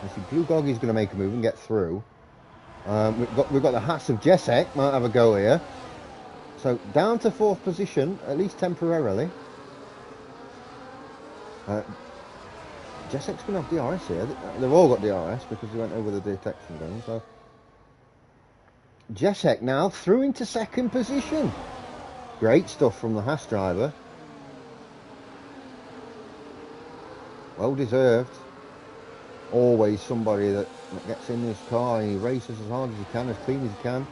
You see, Blue Goggy's going to make a move and get through. We've got the Haas of Jessek, might have a go here. So down to 4th position, at least temporarily. Jessek's going to have DRS here. They've all got DRS because they went over the detection zone. So Jessek now through into 2nd position. Great stuff from the Haas driver. Well deserved. Always somebody that gets in this car and he races as hard as he can, as clean as he can.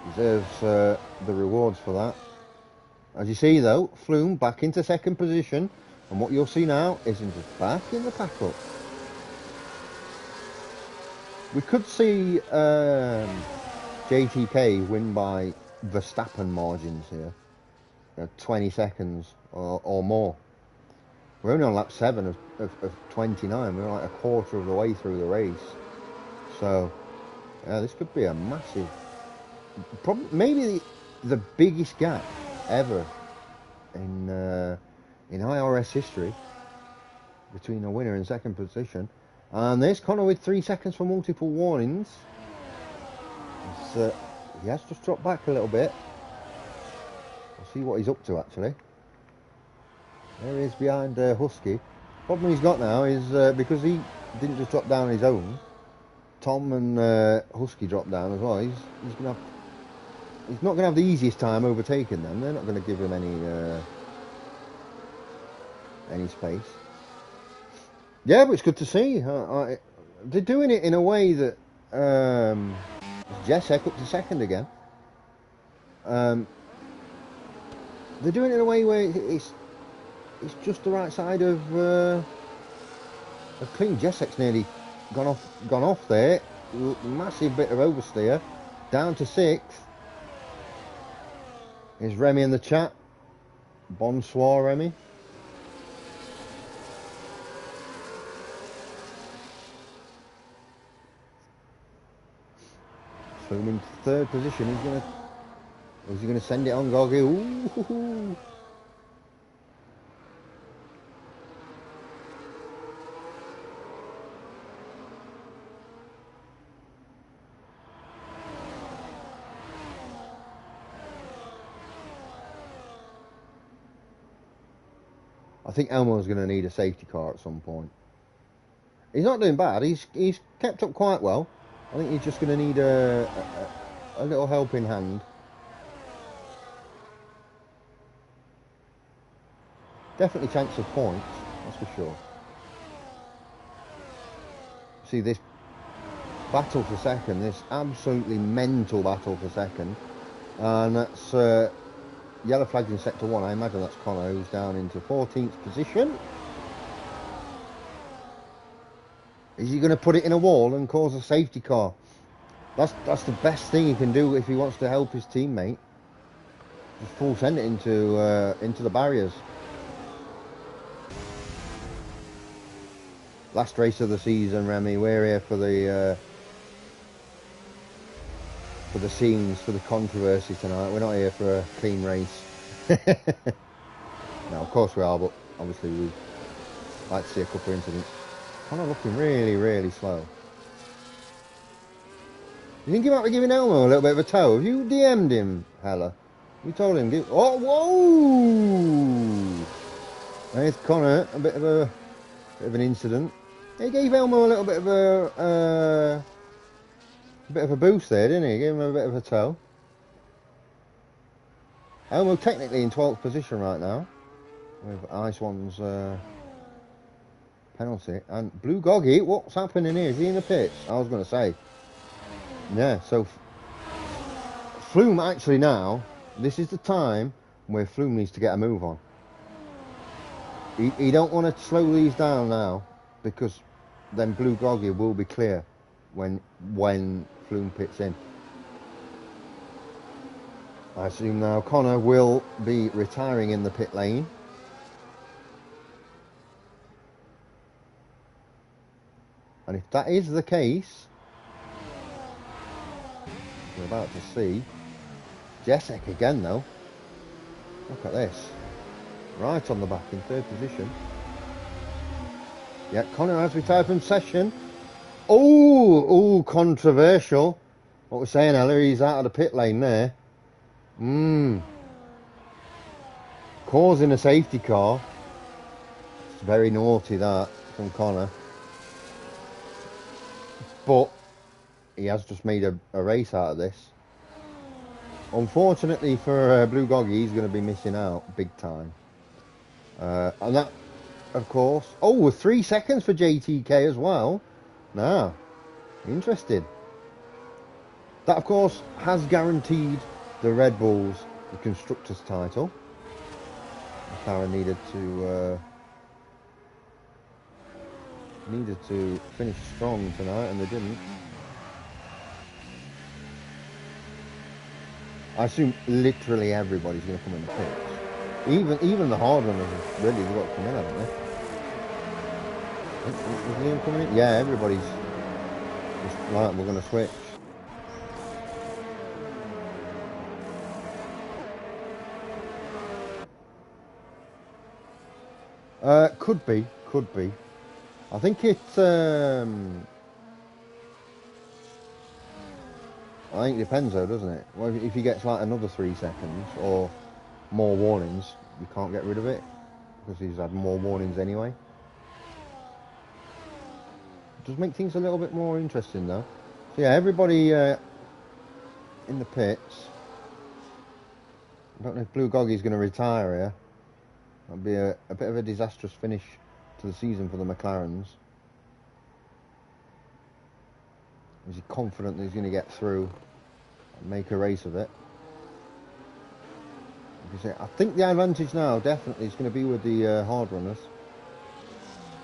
Deserves the rewards for that. As you see though, Flume back into 2nd position, and what you'll see now is him just back in the pack up. We could see JTK win by Verstappen margins here, 20 seconds or more. We're only on lap 7 of 29. We're like a quarter of the way through the race. So, yeah, this could be a massive, maybe the biggest gap ever in IRS history between a winner and 2nd position. And there's Connor with 3 seconds for multiple warnings. He has just dropped back a little bit. We'll see what he's up to actually. There he is behind Husky. Problem he's got now is because he didn't just drop down his own, Tom and Husky drop down as well, he's not going to have the easiest time overtaking them. They're not going to give him any space. Yeah, but it's good to see. They're doing it in a way that Jessek up to second again. They're doing it in a way where it's just the right side of clean. Jessek's nearly gone off there. Massive bit of oversteer. Down to 6th. Is Remy in the chat? Bonsoir, Remy. Flume in 3rd position. Is he gonna send it on Goggy? Ooh. I think Elmo's going to need a safety car at some point. He's not doing bad. He's kept up quite well. I think he's just going to need a little helping hand. Definitely chance of points, that's for sure. See this battle for second, this absolutely mental battle for second. And that's yellow flags in sector 1. I imagine that's Connor, who's down into 14th position. Is he going to put it in a wall and cause a safety car? That's the best thing he can do if he wants to help his teammate. Just full send it into the barriers. Last race of the season, Remy. We're here for the scenes, for the controversy tonight. We're not here for a clean race. No, of course we are, but obviously we like to see a couple of incidents. Kind of looking really, really slow. You think you might be giving Elmo a little bit of a tow? Have you DM'd him, Hella? You told him, oh, whoa! There's Connor, a bit of an incident. He gave Elmo a little bit of a boost there, didn't he? Gave him a bit of a tow. Elmo technically in 12th position right now, with Ice One's penalty. And Blue Goggy, what's happening here? Is he in the pits? I was going to say. Yeah, so Flume actually now, this is the time where Flume needs to get a move on. He don't want to slow these down now, because then Blue Goggy will be clear when Flume pits in. I assume now Connor will be retiring in the pit lane. And if that is the case, we're about to see Jessek again though. Look at this. Right on the back in 3rd position. Yeah, Connor has retired from session. Oh, controversial. What we're saying, Ella, he's out of the pit lane there. Causing a safety car. It's very naughty that from Connor. But he has just made a race out of this. Unfortunately for Blue Goggy, he's going to be missing out big time. And that, of course... Oh, 3 seconds for JTK as well. Now, interesting. That, of course, has guaranteed the Red Bulls the Constructors' title. McLaren needed to finish strong tonight, and they didn't. I assume literally everybody's going to come in the pits. Even the hard runners have really got to come in, haven't they? Is Liam coming in? Yeah, everybody's just like, we're going to switch. Could be. I think it's, I think it depends though, doesn't it? Well, if he gets like another 3 seconds or more warnings, you can't get rid of it because he's had more warnings anyway. Does make things a little bit more interesting though. So yeah, everybody in the pits. I don't know if Blue Goggy's going to retire here. That'd be a bit of a disastrous finish to the season for the McLarens. Is he confident that he's going to get through and make a race of it? I think the advantage now definitely is going to be with the hard runners.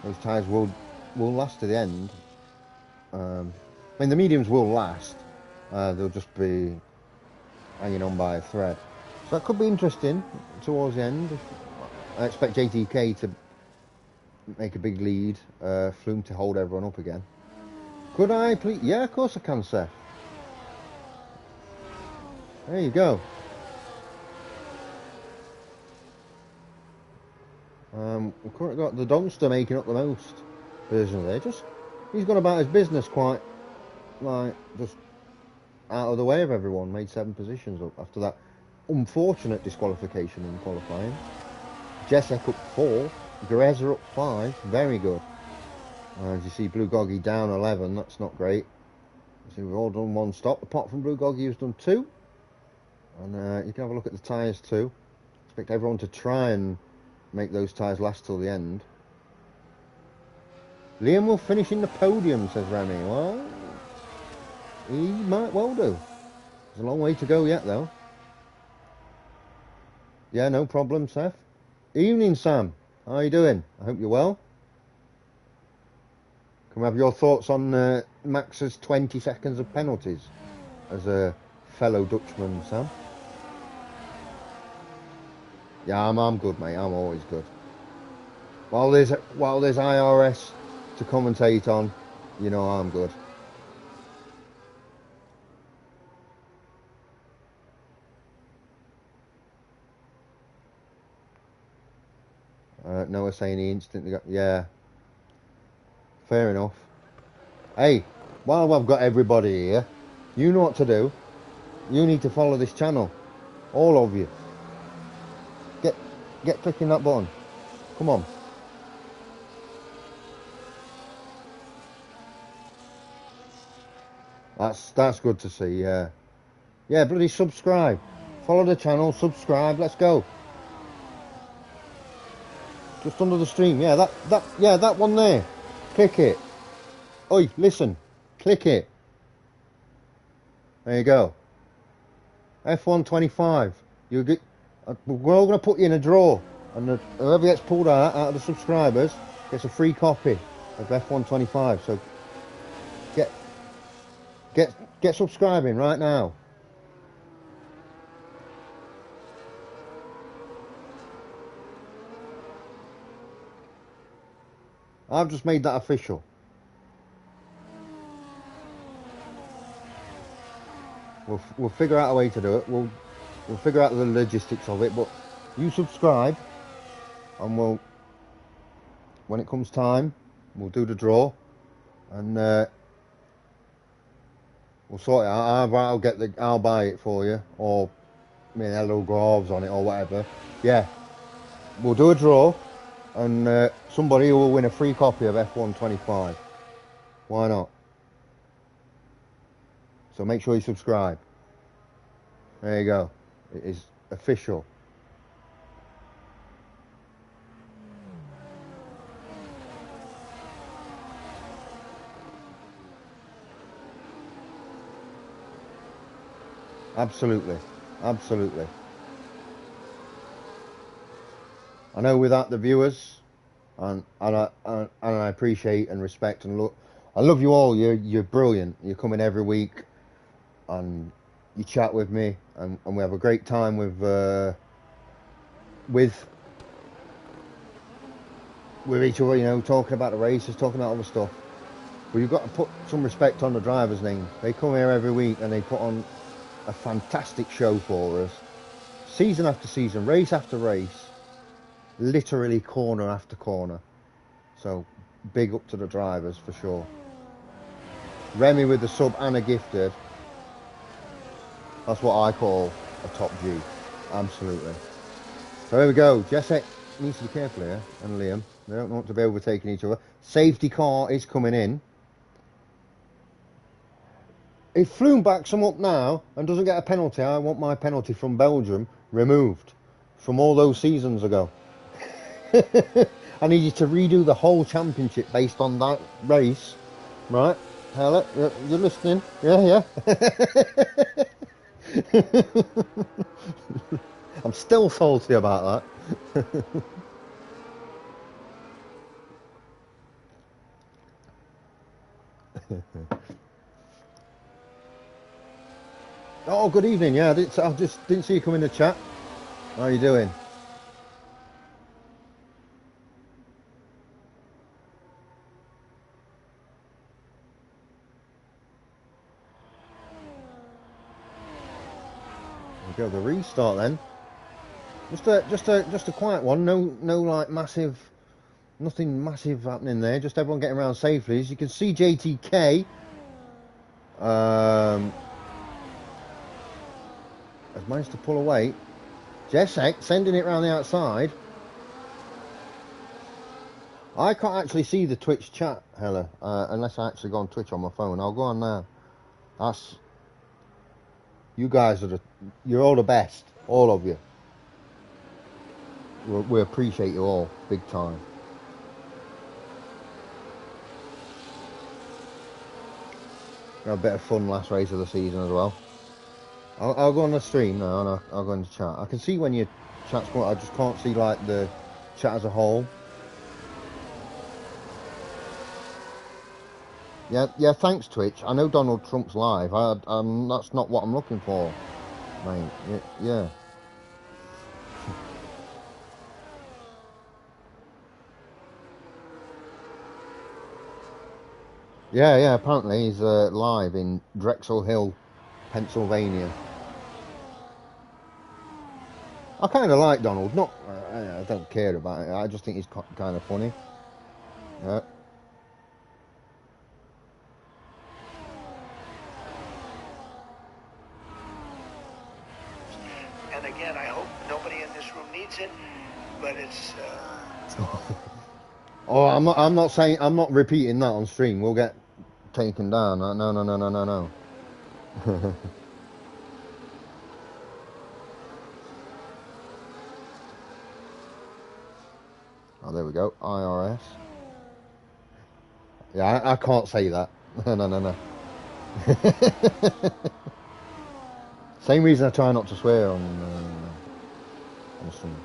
Those tyres will last to the end. I mean, the mediums will last. They'll just be hanging on by a thread. So that could be interesting towards the end. I expect JTK to make a big lead. Flume to hold everyone up again. Could I please? Yeah, of course I can, Seth. There you go. We've currently got the Donster making up the most version there. He's gone about his business quite, like, just out of the way of everyone. Made 7 positions up after that unfortunate disqualification in qualifying. Jessek up 4, Greza up 5. Very good. As you see, Blue Goggy down 11. That's not great. So we've all done 1 stop, apart from Blue Goggy, who's done 2. And you can have a look at the tyres too. Expect everyone to try and make those tyres last till the end. Liam will finish in the podium, says Remy. Well, he might well do. There's a long way to go yet, though. Yeah, no problem, Seth. Evening, Sam. How are you doing? I hope you're well. Can we have your thoughts on Max's 20 seconds of penalties as a fellow Dutchman, Sam? Yeah, I'm good, mate. I'm always good. While there's IRS to commentate on, you know I'm good. Noah saying he instantly got... Yeah. Fair enough. Hey, while I've got everybody here, you know what to do. You need to follow this channel. All of you. Get clicking that button. Come on. That's good to see, yeah. Yeah, bloody subscribe. Follow the channel, subscribe, let's go. Just under the stream, yeah, that one there. Click it. Oi, listen. Click it. There you go. F125. You get. We're all going to put you in a draw, and whoever gets pulled out of the subscribers gets a free copy of F125. So get subscribing right now. I've just made that official. We'll figure out a way to do it. We'll figure out the logistics of it, but you subscribe, and when it comes time, we'll do the draw, and we'll sort it out. I'll buy it for you, or hello Groves on it, or whatever. Yeah, we'll do a draw, and somebody will win a free copy of F125. Why not? So make sure you subscribe. There you go. It is official. Absolutely. Absolutely. I know without the viewers, and I appreciate and respect and look. I love you all. You're brilliant. You're coming every week, and you chat with me, and we have a great time with each other. You know, talking about the races, talking about other stuff. But you've got to put some respect on the drivers' name. They come here every week and they put on a fantastic show for us, season after season, race after race, literally corner after corner. So big up to the drivers for sure. Remy with the sub and a gifted. That's what I call a top G. Absolutely. So here we go. Jessek needs to be careful here, and Liam. They don't want to be overtaking each other. Safety car is coming in. If Flume backs him up now and doesn't get a penalty, I want my penalty from Belgium removed from all those seasons ago. I need you to redo the whole championship based on that race, right? Hello, you're listening? Yeah, yeah. I'm still salty about that. Oh, good evening. Yeah, I just didn't see you come in the chat. How are you doing? There we go, the restart then. Just a quiet one. No like massive, nothing massive happening there. Just everyone getting around safely. As you can see, JTK has managed to pull away. Jessek sending it around the outside. I can't actually see the Twitch chat, Hella, unless I actually go on Twitch on my phone. I'll go on now. You guys you're all the best, all of you. We appreciate you all, big time. Had a bit of fun last race of the season as well. I'll go on the stream now and I'll go into chat. I can see when your chat's going, I just can't see like the chat as a whole. Yeah, thanks Twitch. I know Donald Trump's live. That's not what I'm looking for, mate. Yeah. Yeah, apparently he's live in Drexel Hill, Pennsylvania. I kind of like Donald. I don't care about it. I just think he's kind of funny. Yeah. And again, I hope nobody in this room needs it, but it's. Oh, I'm not saying. I'm not repeating that on stream. We'll get taken down. No. Oh, there we go. IRS. Yeah, I can't say that. No. Same reason I try not to swear on stream.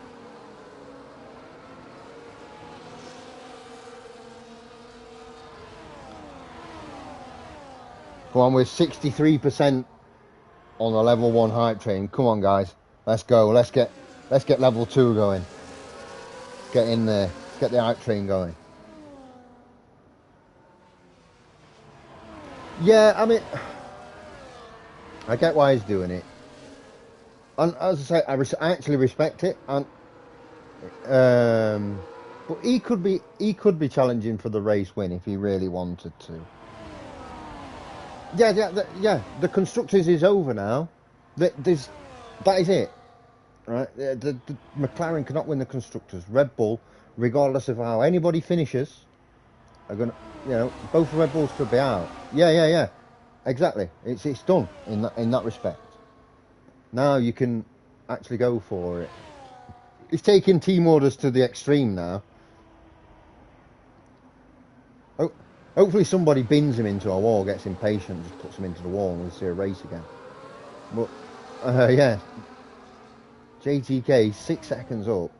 Come on, we're 63% on the level 1 hype train. Come on, guys. Let's go. Let's get level 2 going. Get in there. Let's get the hype train going. Yeah, I mean, I get why he's doing it. And as I say, I actually respect it. And but he could be challenging for the race win if he really wanted to. Yeah. The constructors is over now. That is it, right? The McLaren cannot win the constructors. Red Bull, regardless of how anybody finishes, are gonna, both Red Bulls could be out. Yeah. Exactly. It's done in that respect. Now you can actually go for it. He's taking team orders to the extreme now. Oh, hopefully somebody bins him into a wall, gets impatient, just puts him into the wall, and we'll see a race again. But yeah, JTK 6 seconds up.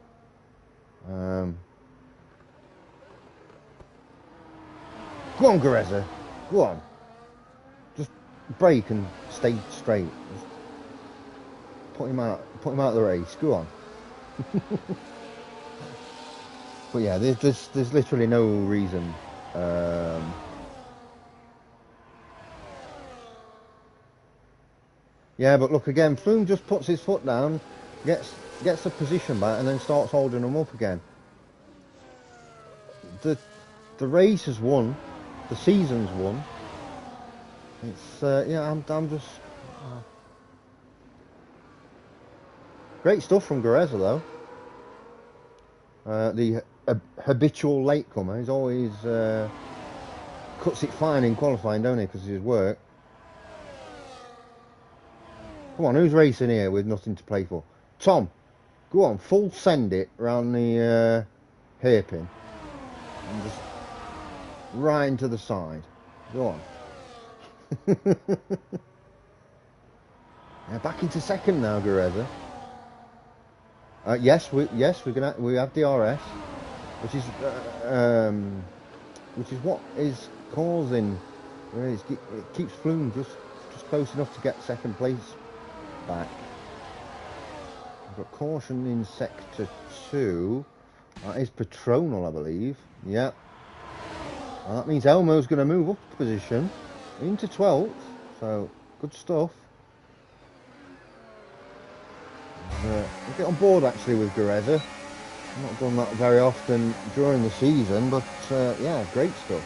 Go on, Gareza. Go on. Just brake and stay straight. Just put him out of the race. Go on. But yeah, there's literally no reason. Yeah, but look again. Froome just puts his foot down, gets the position back, and then starts holding them up again. The race has won. The season's won. It's I'm just great stuff from Gareza though. The habitual latecomer. He's always cuts it fine in qualifying, don't he? Because of his work. Come on, who's racing here with nothing to play for? Tom, go on, full send it round the hairpin. And just right into the side. Go on. Yeah, back into second now, Gareza. Yes, we have DRS, which is what is causing. It keeps Flume just close enough to get second place back. We've got caution in sector 2. That is Patronal, I believe. Yeah. And that means Elmo's going to move up the position into 12th. So good stuff. We'll get on board actually with Gareza. I've not done that very often during the season, but yeah, great stuff.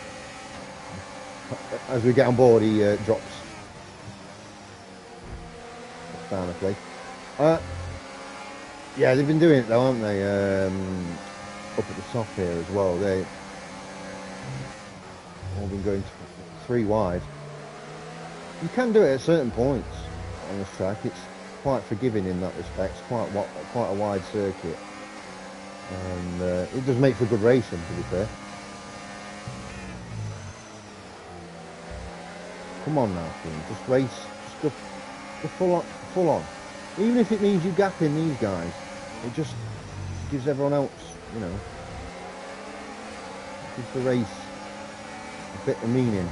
As we get on board, he drops down a place. Yeah, they've been doing it though, haven't they? Up at the top here as well. They all been going 3 wide. You can do it at certain points on this track. It's quite forgiving in that respect. It's quite a wide circuit, and it does make for good racing, to be fair. Come on now, just race, just go full on. Even if it means you gap in these guys, it just gives everyone else, you know, gives the race a bit of meaning.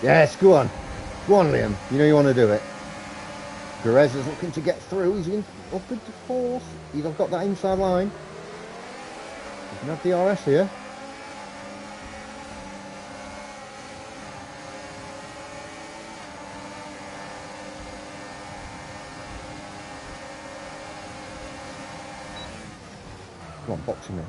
Yes, go on, Liam. You know you want to do it. Gareza's looking to get through. He's up into 4th. He's got that inside line. You can have DRS here. Come on, box him in.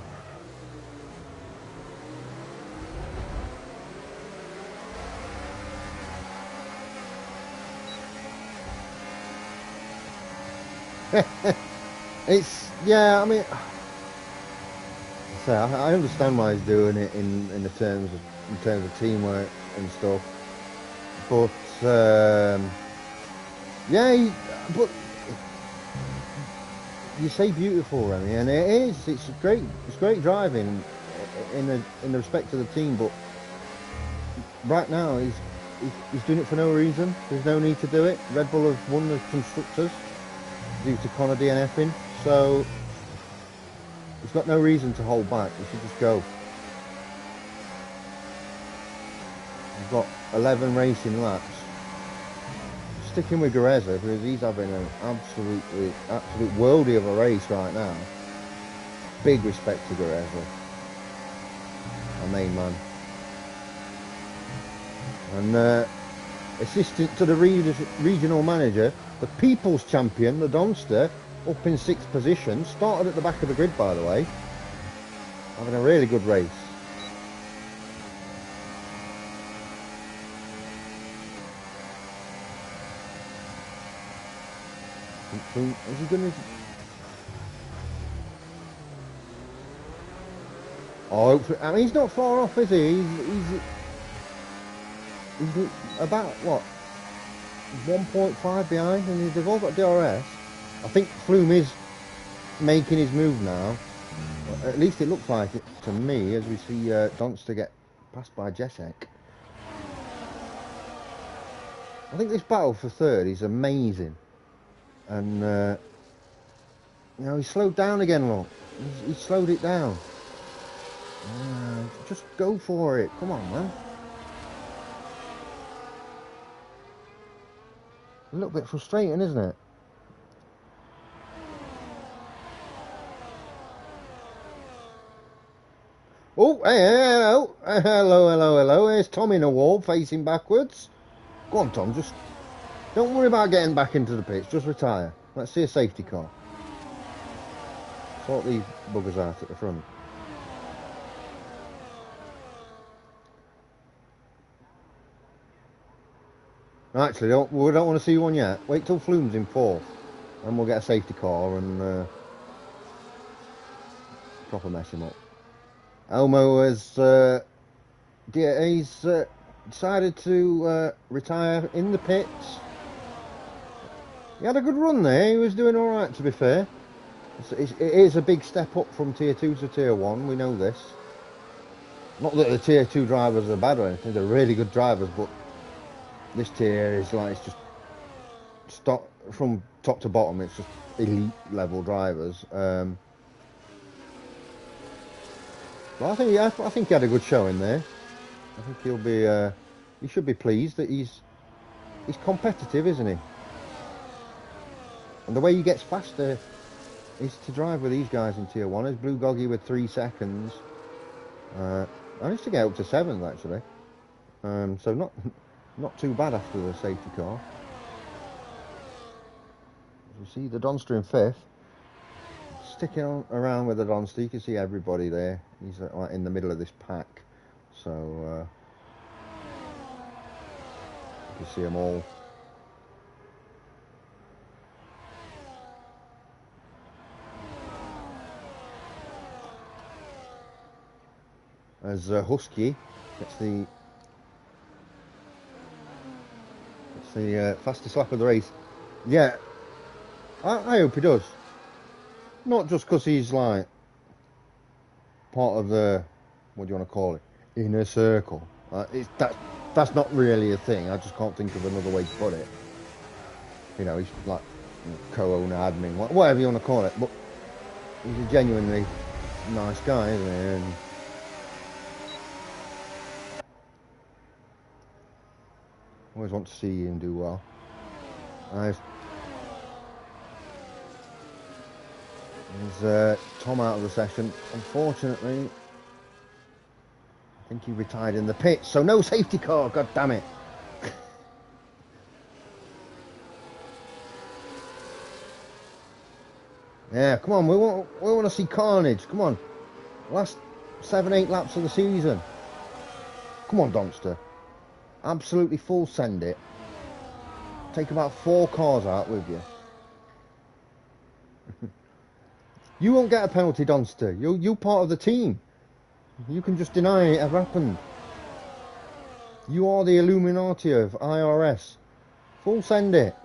It's, yeah, I mean, so I understand why he's doing it in terms of teamwork and stuff, but yeah, but you say beautiful, Remy, and it is. It's great driving in the respect of the team, but right now he's doing it for no reason. There's no need to do it. Red Bull have won the constructors due to Connor DNFing, so he's got no reason to hold back. He should just go. He's got 11 racing laps. Sticking with Gareza because he's having an absolute worldie of a race right now. Big respect to Gareza, our main man. And assistant to the regional manager, the People's Champion, the Donster, up in 6th position. Started at the back of the grid, by the way. Having a really good race. Is he going to... Oh, I mean, he's not far off, is he? He's about, what, 1.5 behind, and they've all got DRS. I think Flume is making his move now. At least it looks like it to me, as we see Donster get passed by Jesek. I think this battle for 3rd is amazing. And, you know, he slowed down again, look. He slowed it down. Just go for it. Come on, man. A little bit frustrating, isn't it? Oh, hey, hello. Here's Tom in a wall, facing backwards. Go on, Tom, just don't worry about getting back into the pitch. Just retire. Let's see a safety car. Sort these buggers out at the front. Actually, we don't want to see one yet. Wait till Flume's in 4th, and we'll get a safety car and proper mess him up. Elmo has he's decided to retire in the pits. He had a good run there. He was doing all right, to be fair. It is a big step up from Tier 2 to Tier 1. We know this. Not that the Tier 2 drivers are bad or anything. They're really good drivers, but this tier is like, it's just stop from top to bottom. It's just elite level drivers. But I think he had a good showing there. I think he'll be. He should be pleased that he's competitive, isn't he? And the way he gets faster is to drive with these guys in Tier 1. There's Blue Goggy with 3 seconds. Managed to get up to 7th actually. So not too bad after the safety car. As you see the Donster in 5th. Sticking around with the Donster, you can see everybody there. He's in the middle of this pack. So you can see them all. As Husky gets the fastest lap of the race. Yeah, I hope he does. Not just because he's like part of the, what do you want to call it, inner circle. That's not really a thing. I just can't think of another way to put it. You know, he's like co-owner, admin, whatever you want to call it. But he's a genuinely nice guy, isn't he? And always want to see him do well. There's Tom out of the session. Unfortunately, I think he retired in the pits, so no safety car. God damn it! Yeah, come on. We want to see carnage. Come on. Last 7-8 laps of the season. Come on, Donster. Absolutely full send it. Take about 4 cars out with you. You won't get a penalty, Donster. You're part of the team. You can just deny it ever happened. You are the Illuminati of IRS. Full send it.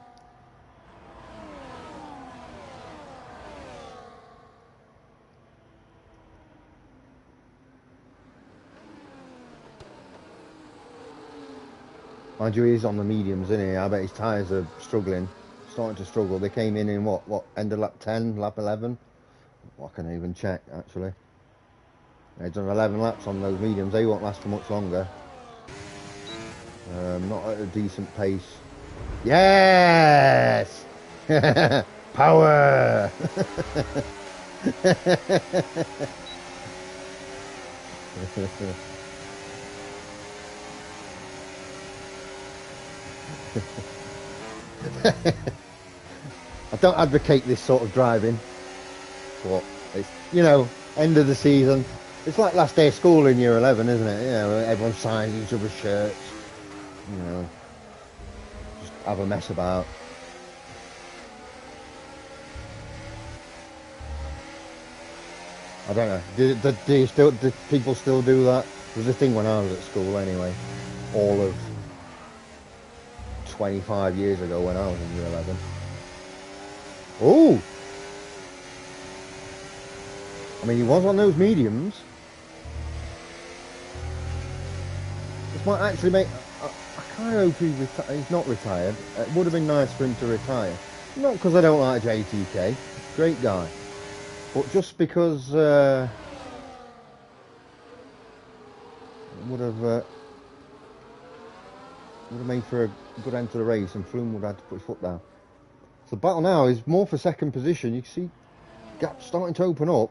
Mind you, he's on the mediums, isn't he? I bet his tyres are struggling. Starting to struggle. They came in what, end of lap 10, lap 11? Well, I can even check, actually. They've done 11 laps on those mediums. They won't last for much longer. Not at a decent pace. Yes! Power! I don't advocate this sort of driving, but it's, you know, end of the season. It's like last day of school in year 11, isn't it? You know, everyone signs each other's shirts. You know, just have a mess about. I don't know. Do people still do that? It was a thing when I was at school, anyway. All of 25 years ago when I was in year 11. Oh! I mean, he was on those mediums. This might actually make... I kind of hope he's not retired. It would have been nice for him to retire. Not because I don't like JTK. Great guy. But just because... it would have made for a good end to the race, and Froome would have had to put his foot down. So the battle now is more for second position. You can see gaps starting to open up.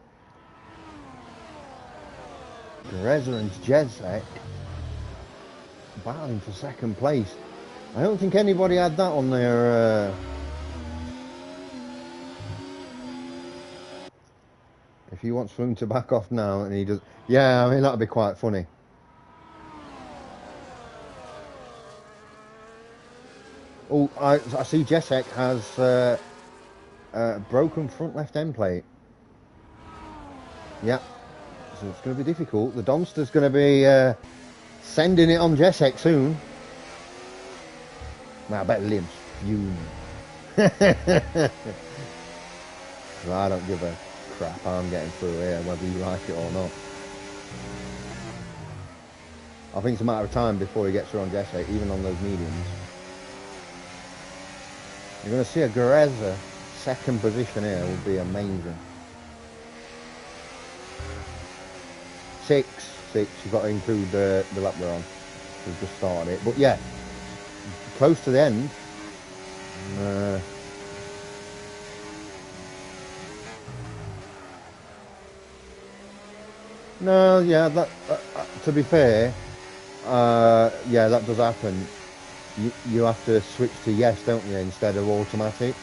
Greza and Jezek battling for second place. I don't think anybody had that on their... If he wants Froome to back off now, and he does... Yeah, I mean, that'd be quite funny. Oh, I see Jezek has a broken front left end plate. Yeah, so it's going to be difficult. The Donster's going to be Sending it on Jessek soon. Now I bet Liam's fuming. Well, I don't give a crap. I'm getting through here, whether you like it or not. I think it's a matter of time before he gets through on Jessek, even on those mediums. You're going to see a Gareza second position here would be amazing. 6. You've got to include the lap we're on. We've just started it. But yeah, close to the end. No, yeah, that to be fair, yeah, that does happen. You have to switch to yes, don't you, instead of automatic.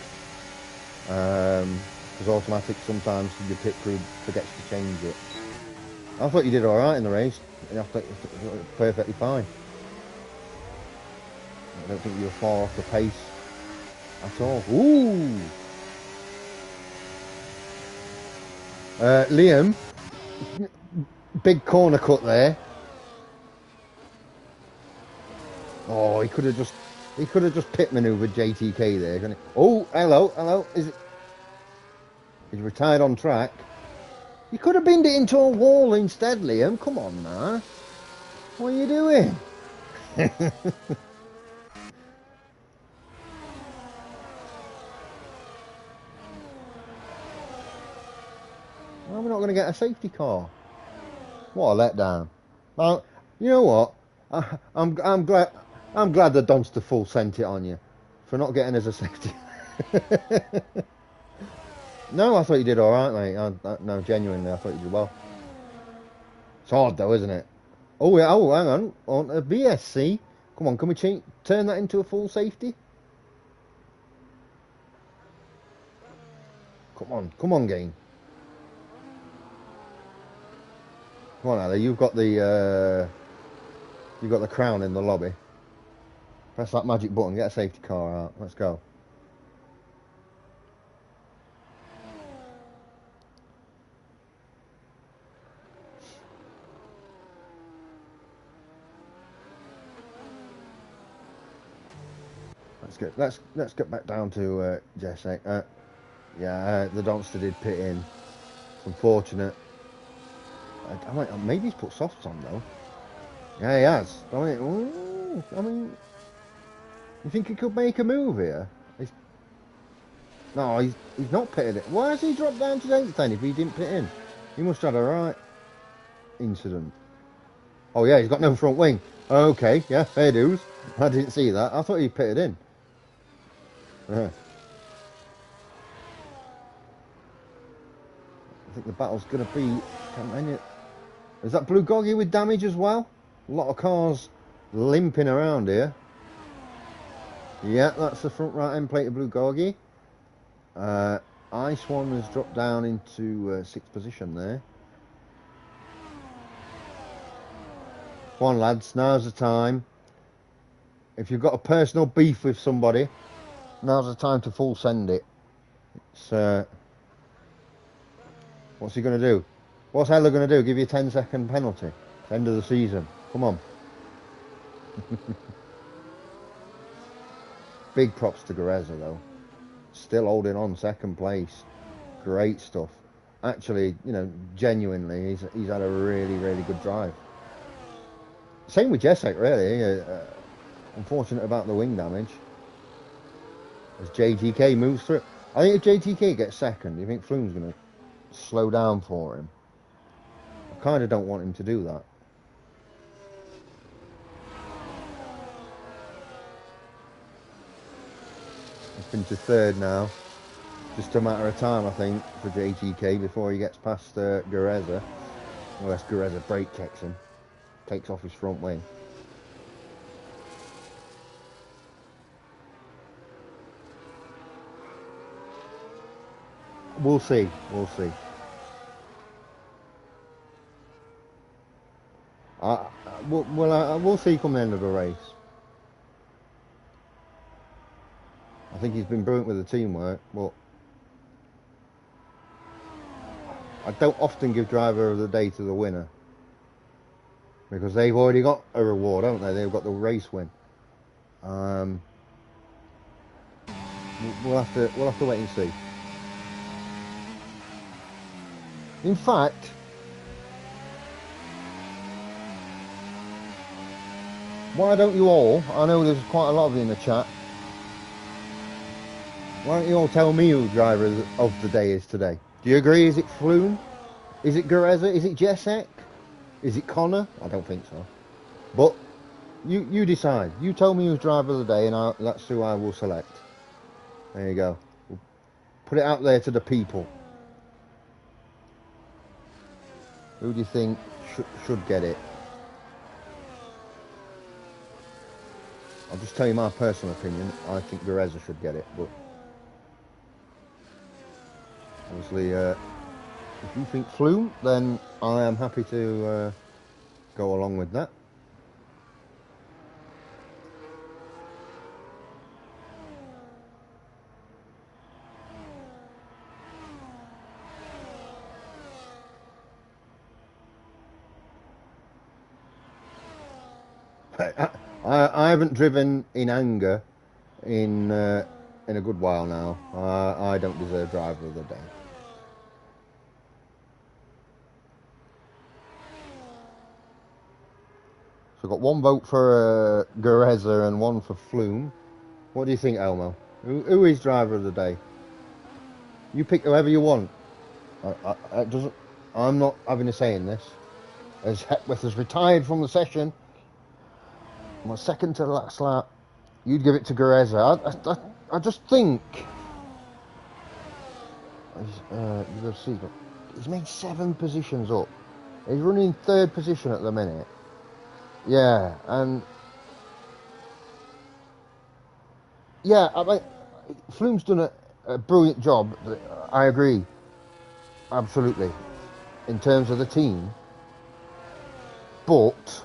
Because automatic sometimes your pit crew forgets to change it. I thought you did all right in the race. I thought you were perfectly fine. I don't think you were far off the pace at all. Ooh! Liam, big corner cut there. Oh, he could have just pit manoeuvred JTK there, couldn't he? Oh, hello. He's retired on track. You could have binned it into a wall instead, Liam. Come on now. What are you doing? Why are we not going to get a safety car? What a letdown. Well, you know what? I'm glad the Donster full sent it on you for not getting us a safety. No, I thought you did all right, mate. No, genuinely, I thought you did well. It's hard though, isn't it? Oh yeah. Oh, hang on a BSC. Come on, can we turn that into a full safety? Come on, game. Come on, Ali. You've got the crown in the lobby. Press that magic button. Get a safety car out. Let's go. Let's get back down to Jesse. Yeah, the Donster did pit in. It's unfortunate. Maybe he's put softs on though. Yeah, he has. I mean, you think he could make a move here? No, he's not pitted it. Why has he dropped down to 8th then if he didn't pit in? He must have had a right incident. Oh yeah, he's got no front wing. Okay, yeah, fair dues. I didn't see that. I thought he pitted in. Yeah. I think the battle's going to be... Is that Blue Goggy with damage as well? A lot of cars limping around here. Yeah, that's the front right end plate of Blue Goggy. Ice One has dropped down into 6th position there. Come on, lads, now's the time. If you've got a personal beef with somebody, now's the time to full send it. It's, what's he going to do? What's Ella going to do? Give you a 10-second penalty? End of the season. Come on. Big props to Gareza though. Still holding on 2nd place. Great stuff. Actually, you know, genuinely, he's had a really, really good drive. Same with Jessek, really. Unfortunate about the wing damage. As JTK moves through. I think if JTK gets 2nd, do you think Flume's going to slow down for him? I kind of don't want him to do that. He's been to 3rd now. Just a matter of time, I think, for JTK before he gets past Gareza. Unless Gareza brake checks him. Takes off his front wing. We'll see. We'll see. We'll see come the end of the race. I think he's been brilliant with the teamwork, but I don't often give driver of the day to the winner. because they've already got a reward, haven't they? They've got the race win. We'll have to wait and see. In fact, why don't you all, I know there's quite a lot of you in the chat, why don't you all tell me who driver of the day is today? Do you agree? Is it Flume? Is it Gareza? Is it Jessek? Is it Connor? I don't think so. But you decide. You tell me who's driver of the day, and that's who I will select. There you go. We'll put it out there to the people. Who do you think should get it? I'll just tell you my personal opinion. I think Gareza should get it, but obviously, if you think Flume, then I am happy to go along with that. I haven't driven in anger in a good while now. I don't deserve driver of the day. So I've got one vote for Gareza and one for Flume. What do you think, Elmo? Who is driver of the day? You pick whoever you want. I'm not having a say in this. As Hepworth has retired from the session, my second to the last lap, you'd give it to Gareza. I just think you've got to see, he's made 7 positions up. He's running 3rd position at the minute. Yeah, and yeah, I mean, Flume's done a brilliant job. I agree, absolutely, in terms of the team. But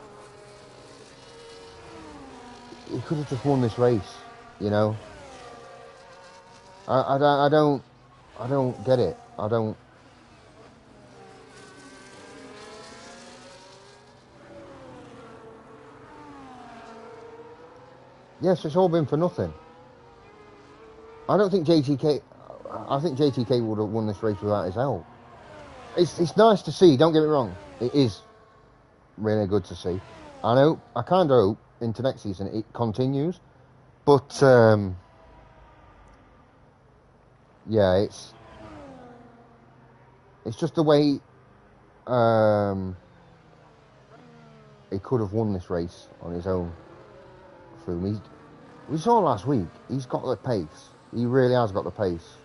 he could have just won this race, you know. I don't get it. I don't. Yes, it's all been for nothing. I don't think JTK. I think JTK would have won this race without his help. It's nice to see. Don't get me wrong. It is really good to see. I kind of hope into next season it continues, but yeah, it's just the way he could have won this race on his own. Flume, we saw last week. He's got the pace. He really has got the pace,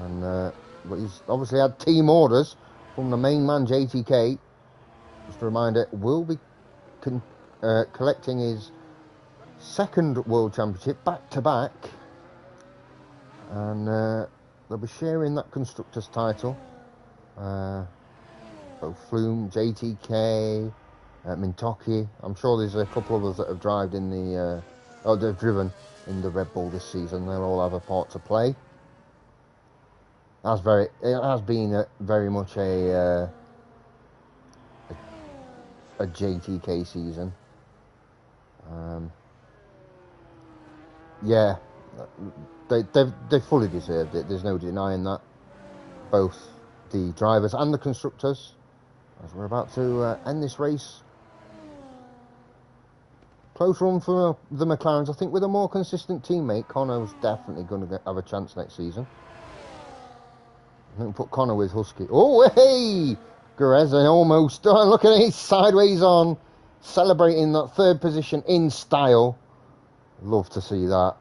and but he's obviously had team orders from the main man JTK. Just a reminder, will be collecting his 2nd World Championship back to back, and they'll be sharing that constructors title. Both Flume, JTK, Mintoki. I'm sure there's a couple of us that have driven in the Red Bull this season. They'll all have a part to play. It has been very much a JTK season. Yeah, they fully deserved it. There's no denying that. Both the drivers and the constructors. As we're about to end this race. Close run for the McLarens. I think with a more consistent teammate, Connor's definitely going to have a chance next season. I think we'll put Connor with Husky. Oh, hey! Gareza almost. Look at it, sideways on. Celebrating that 3rd position in style. Love to see that.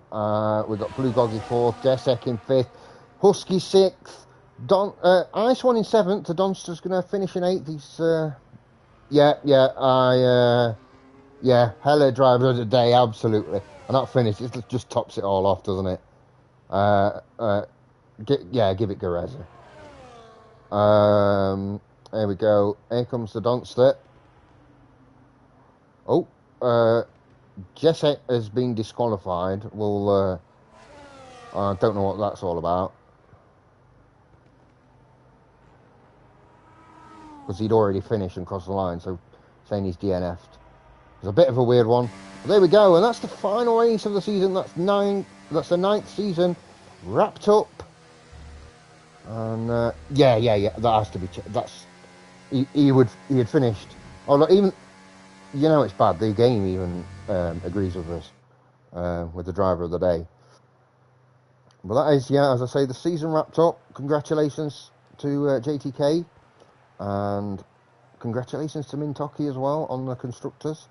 We've got Blue Goggy 4th, Desek in 5th, Husky 6th, Ice One in 7th. The Donster's going to finish in 8th. He's, hella driver of the day, absolutely. And that finish, it just tops it all off, doesn't it? Give it Gareza. There we go. Here comes the Donster. Oh, Jessek has been disqualified. Well, I don't know what that's all about. because he'd already finished and crossed the line, so saying he's DNF'd. It's a bit of a weird one. But there we go, and that's the final race of the season. That's the 9th season wrapped up. And yeah, that has to be. That's he had finished. Oh, look, even it's bad. The game even agrees with us with the driver of the day. But that is, as I say, the season wrapped up. Congratulations to JTK, and congratulations to Mintoki as well on the constructors.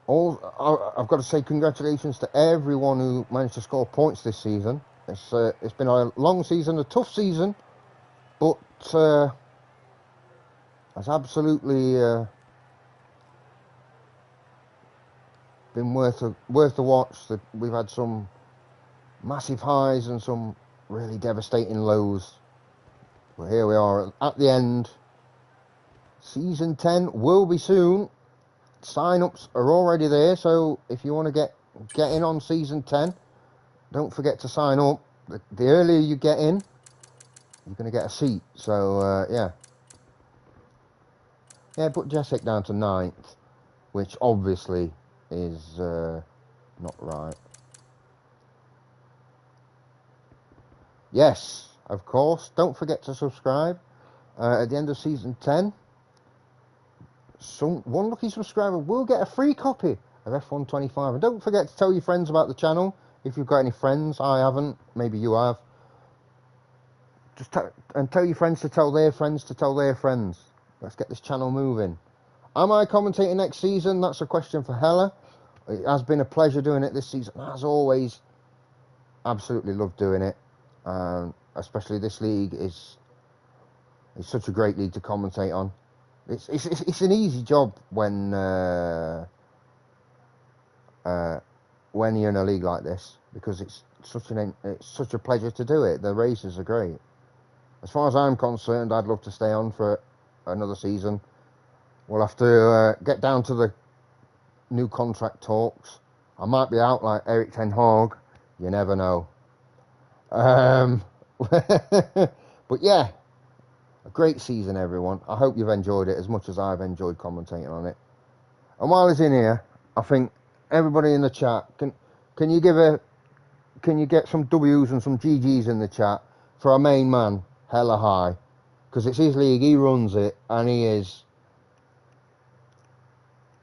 I've got to say congratulations to everyone who managed to score points this season. It's been a long season, a tough season, but it's absolutely been worth the watch. We've had some massive highs and some really devastating lows. But here we are at the end. Season 10 will be soon. Sign-ups are already there, so if you want to get in on Season 10, don't forget to sign up. The earlier you get in, you're going to get a seat. So, yeah. Yeah, put Jessic down to 9th, which obviously is not right. Yes, of course. Don't forget to subscribe. At the end of Season 10, one lucky subscriber will get a free copy of F125. And don't forget to tell your friends about the channel. If you've got any friends, I haven't. Maybe you have. Just tell your friends to tell their friends to tell their friends. Let's get this channel moving. Am I commentating next season? That's a question for Hella. It has been a pleasure doing it this season. As always, absolutely love doing it. Especially this league is such a great league to commentate on. It's an easy job when you're in a league like this, because it's such a pleasure to do it. The races are great. As far as I'm concerned, I'd love to stay on for another season. We'll have to get down to the new contract talks. I might be out like Eric Ten Hag. You never know. But yeah, a great season, everyone. I hope you've enjoyed it as much as I've enjoyed commentating on it. And while he's in here, I think everybody in the chat, can you get some W's and some GG's in the chat for our main man, Hella High, because it's his league, he runs it, and he is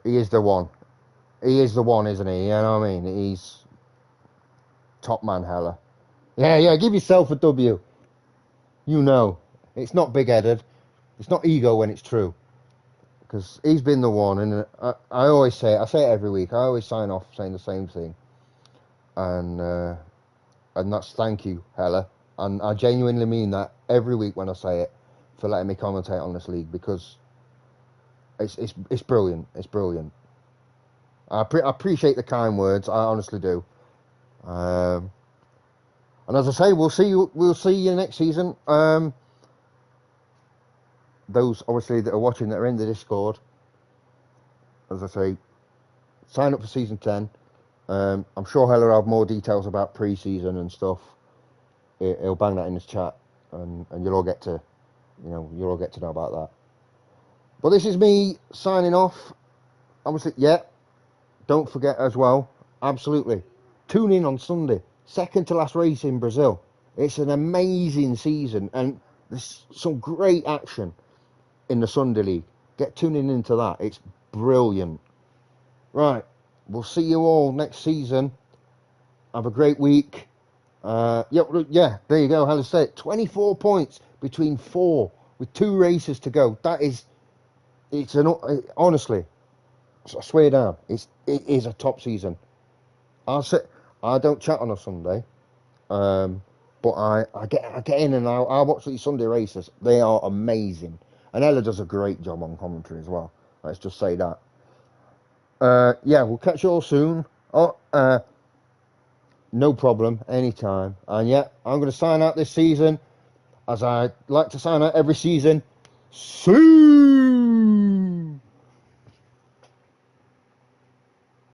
the one. He is the one, isn't he? You know what I mean? He's top man, Hella. Yeah, give yourself a W. You know, it's not big-headed. It's not ego when it's true. Because he's been the one, and I always say it. I say it every week. I always sign off saying the same thing. And that's thank you, Hella. And I genuinely mean that every week when I say it, for letting me commentate on this league, because it's brilliant. It's brilliant. I appreciate the kind words. I honestly do. And as I say, we'll see you next season. Those obviously that are watching that are in the Discord, as I say, sign up for Season 10. I'm sure Hella will have more details about pre-season and stuff. He'll bang that in his chat, and you'll all get to know about that. But this is me signing off. Obviously, don't forget as well, absolutely, tune in on Sunday, second to last race in Brazil. It's an amazing season, and there's some great action in the Sunday League. Get tuning into that. It's brilliant. Right, we'll see you all next season. Have a great week. There you go. How to say it? 24 points between 4 with 2 races to go. Honestly, I swear down, it is a top season. I don't chat on a Sunday, but I get in and I'll watch these Sunday races. They are amazing, and Ella does a great job on commentary as well. Let's just say that. We'll catch you all soon. No problem, anytime. And I'm going to sign out this season, as I like to sign out every season. See.